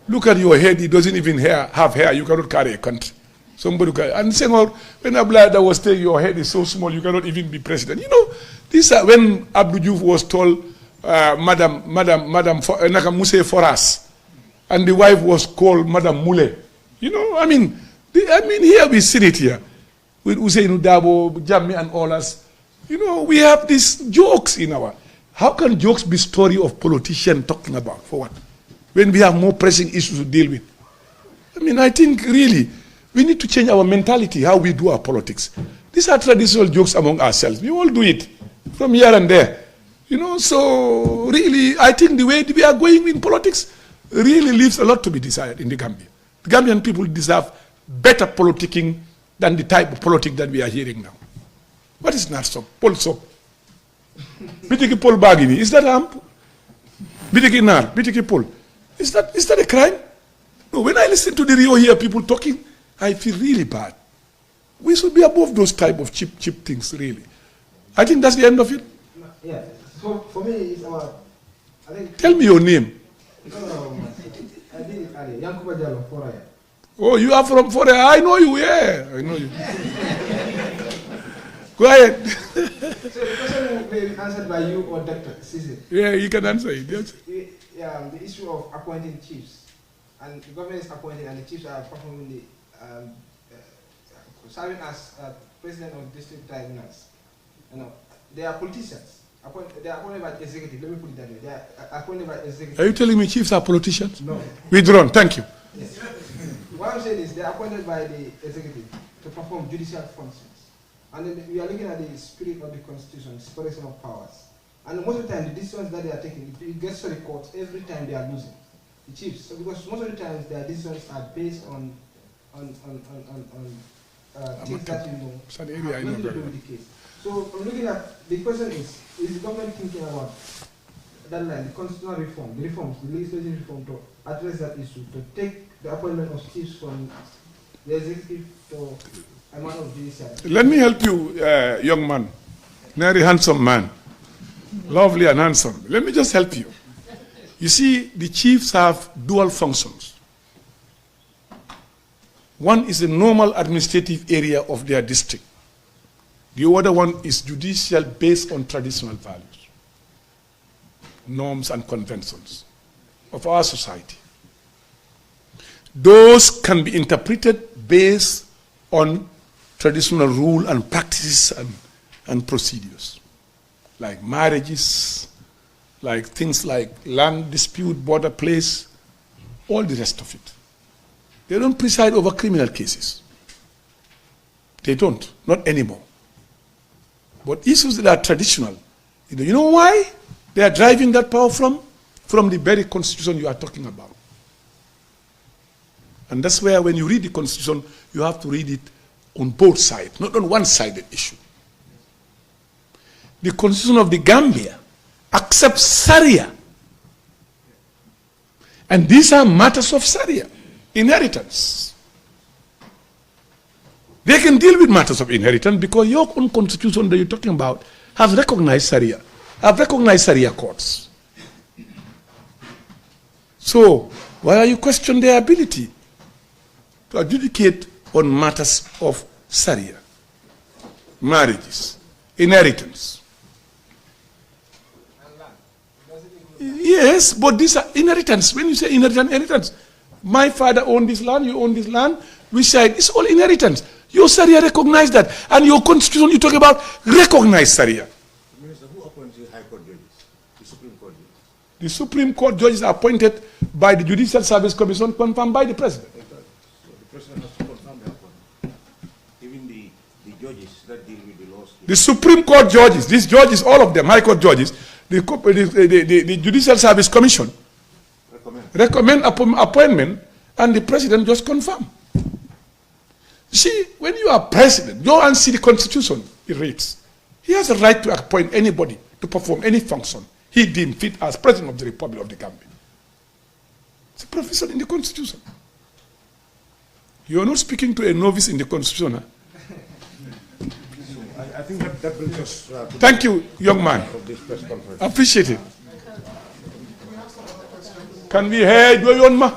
look at your head, it doesn't even have hair, you cannot carry a country. Somebody can, and Senghor, when Abdoulaye Wade was telling your head is so small, you cannot even be president. You know, these are when Abdou Diouf was told, Madam Mousse Foras, and the wife was called Madam Moule. You know, I mean, here we see it here with Usain Dabo, Jammi, and all us. You know, we have these jokes in our. How can jokes be story of politician talking about for what? When we have more pressing issues to deal with. I mean, I think really we need to change our mentality, how we do our politics. These are traditional jokes among ourselves. We all do it from here and there. You know, so really, I think the way we are going in politics really leaves a lot to be desired in the Gambia. The Gambian people deserve better politicking than the type of politics that we are hearing now. What is NARSOP? Pol soap. Bitiki pol bagini. Is that harm? Bitiki nar. Bitiki pol. Is that a crime? No, when I listen to the Rio here, people talking, I feel really bad. We should be above those type of cheap things, really. I think that's the end of it. Yeah. So for me, it's about. I think. Tell me your name. No, I did it earlier. Yankuba Jallo, Foraya. Oh, you are from Foraya. I know you. Yeah, I know you. Go ahead. So the question may be answered by you or Dr. Sisi. Yeah, you can answer it. Yes. Yeah, the issue of appointing chiefs, and the government is appointing, and the chiefs are performing the serving as president of district tribunals. You know, they are politicians. They are appointed by the executive. Let me put it that way. They are appointed by the executive. Are you telling me chiefs are politicians? No. Withdrawn. Thank you. Yes. What I'm saying is they are appointed by the executive to perform judicial functions. And then we are looking at the spirit of the constitution, separation of powers. And most of the time, the decisions that they are taking, if it gets to the courts, every time they are losing. The chiefs, so because most of the times their decisions are based on things that you know have nothing to do with the case. So I'm looking at, the question is the government thinking about that line, the constitutional reform, the reforms, the legislative reform to address that issue, to take the appointment of chiefs from the executive to a man of judiciary? Let me help you, young man, very handsome man, lovely and handsome. Let me just help you. You see, the chiefs have dual functions. One is the normal administrative area of their district. The other one is judicial based on traditional values, norms and conventions of our society. Those can be interpreted based on traditional rule and practices and procedures, like marriages, like things like land dispute, border place, all the rest of it. They don't preside over criminal cases. They don't, not anymore. But issues that are traditional, you know why they are driving that power from? From the very constitution you are talking about. And that's where when you read the constitution, you have to read it on both sides, not on one-sided issue. The constitution of the Gambia accepts Sharia. And these are matters of Sharia, inheritance. They can deal with matters of inheritance because your own constitution that you're talking about has recognized Sharia, have recognized Sharia courts. So why are you questioning their ability to adjudicate on matters of Sharia, marriages, inheritance? Yes, but these are inheritance. When you say inheritance, my father owned this land, you own this land, we said it's all inheritance. Your Sharia recognize that, and your constitution you talk about recognize Sharia. Minister, who appoints the High Court judges, the Supreme Court judges? The Supreme Court judges are appointed by the Judicial Service Commission, confirmed by the President. So the President has to confirm the appointment. Even the judges that deal with the laws. The Supreme Court judges, these judges, all of them, High Court judges, the Judicial Service Commission recommend appointment, and the President just confirm. See, when you are President, go and see the Constitution, it reads. He has a right to appoint anybody to perform any function he deemed fit as President of the Republic of the Gambia. It's a provision in the Constitution. You are not speaking to a novice in the Constitution. Huh? I think that brings us to Thank you, young man. of this press conference. Appreciate it. Can we hear you, young man?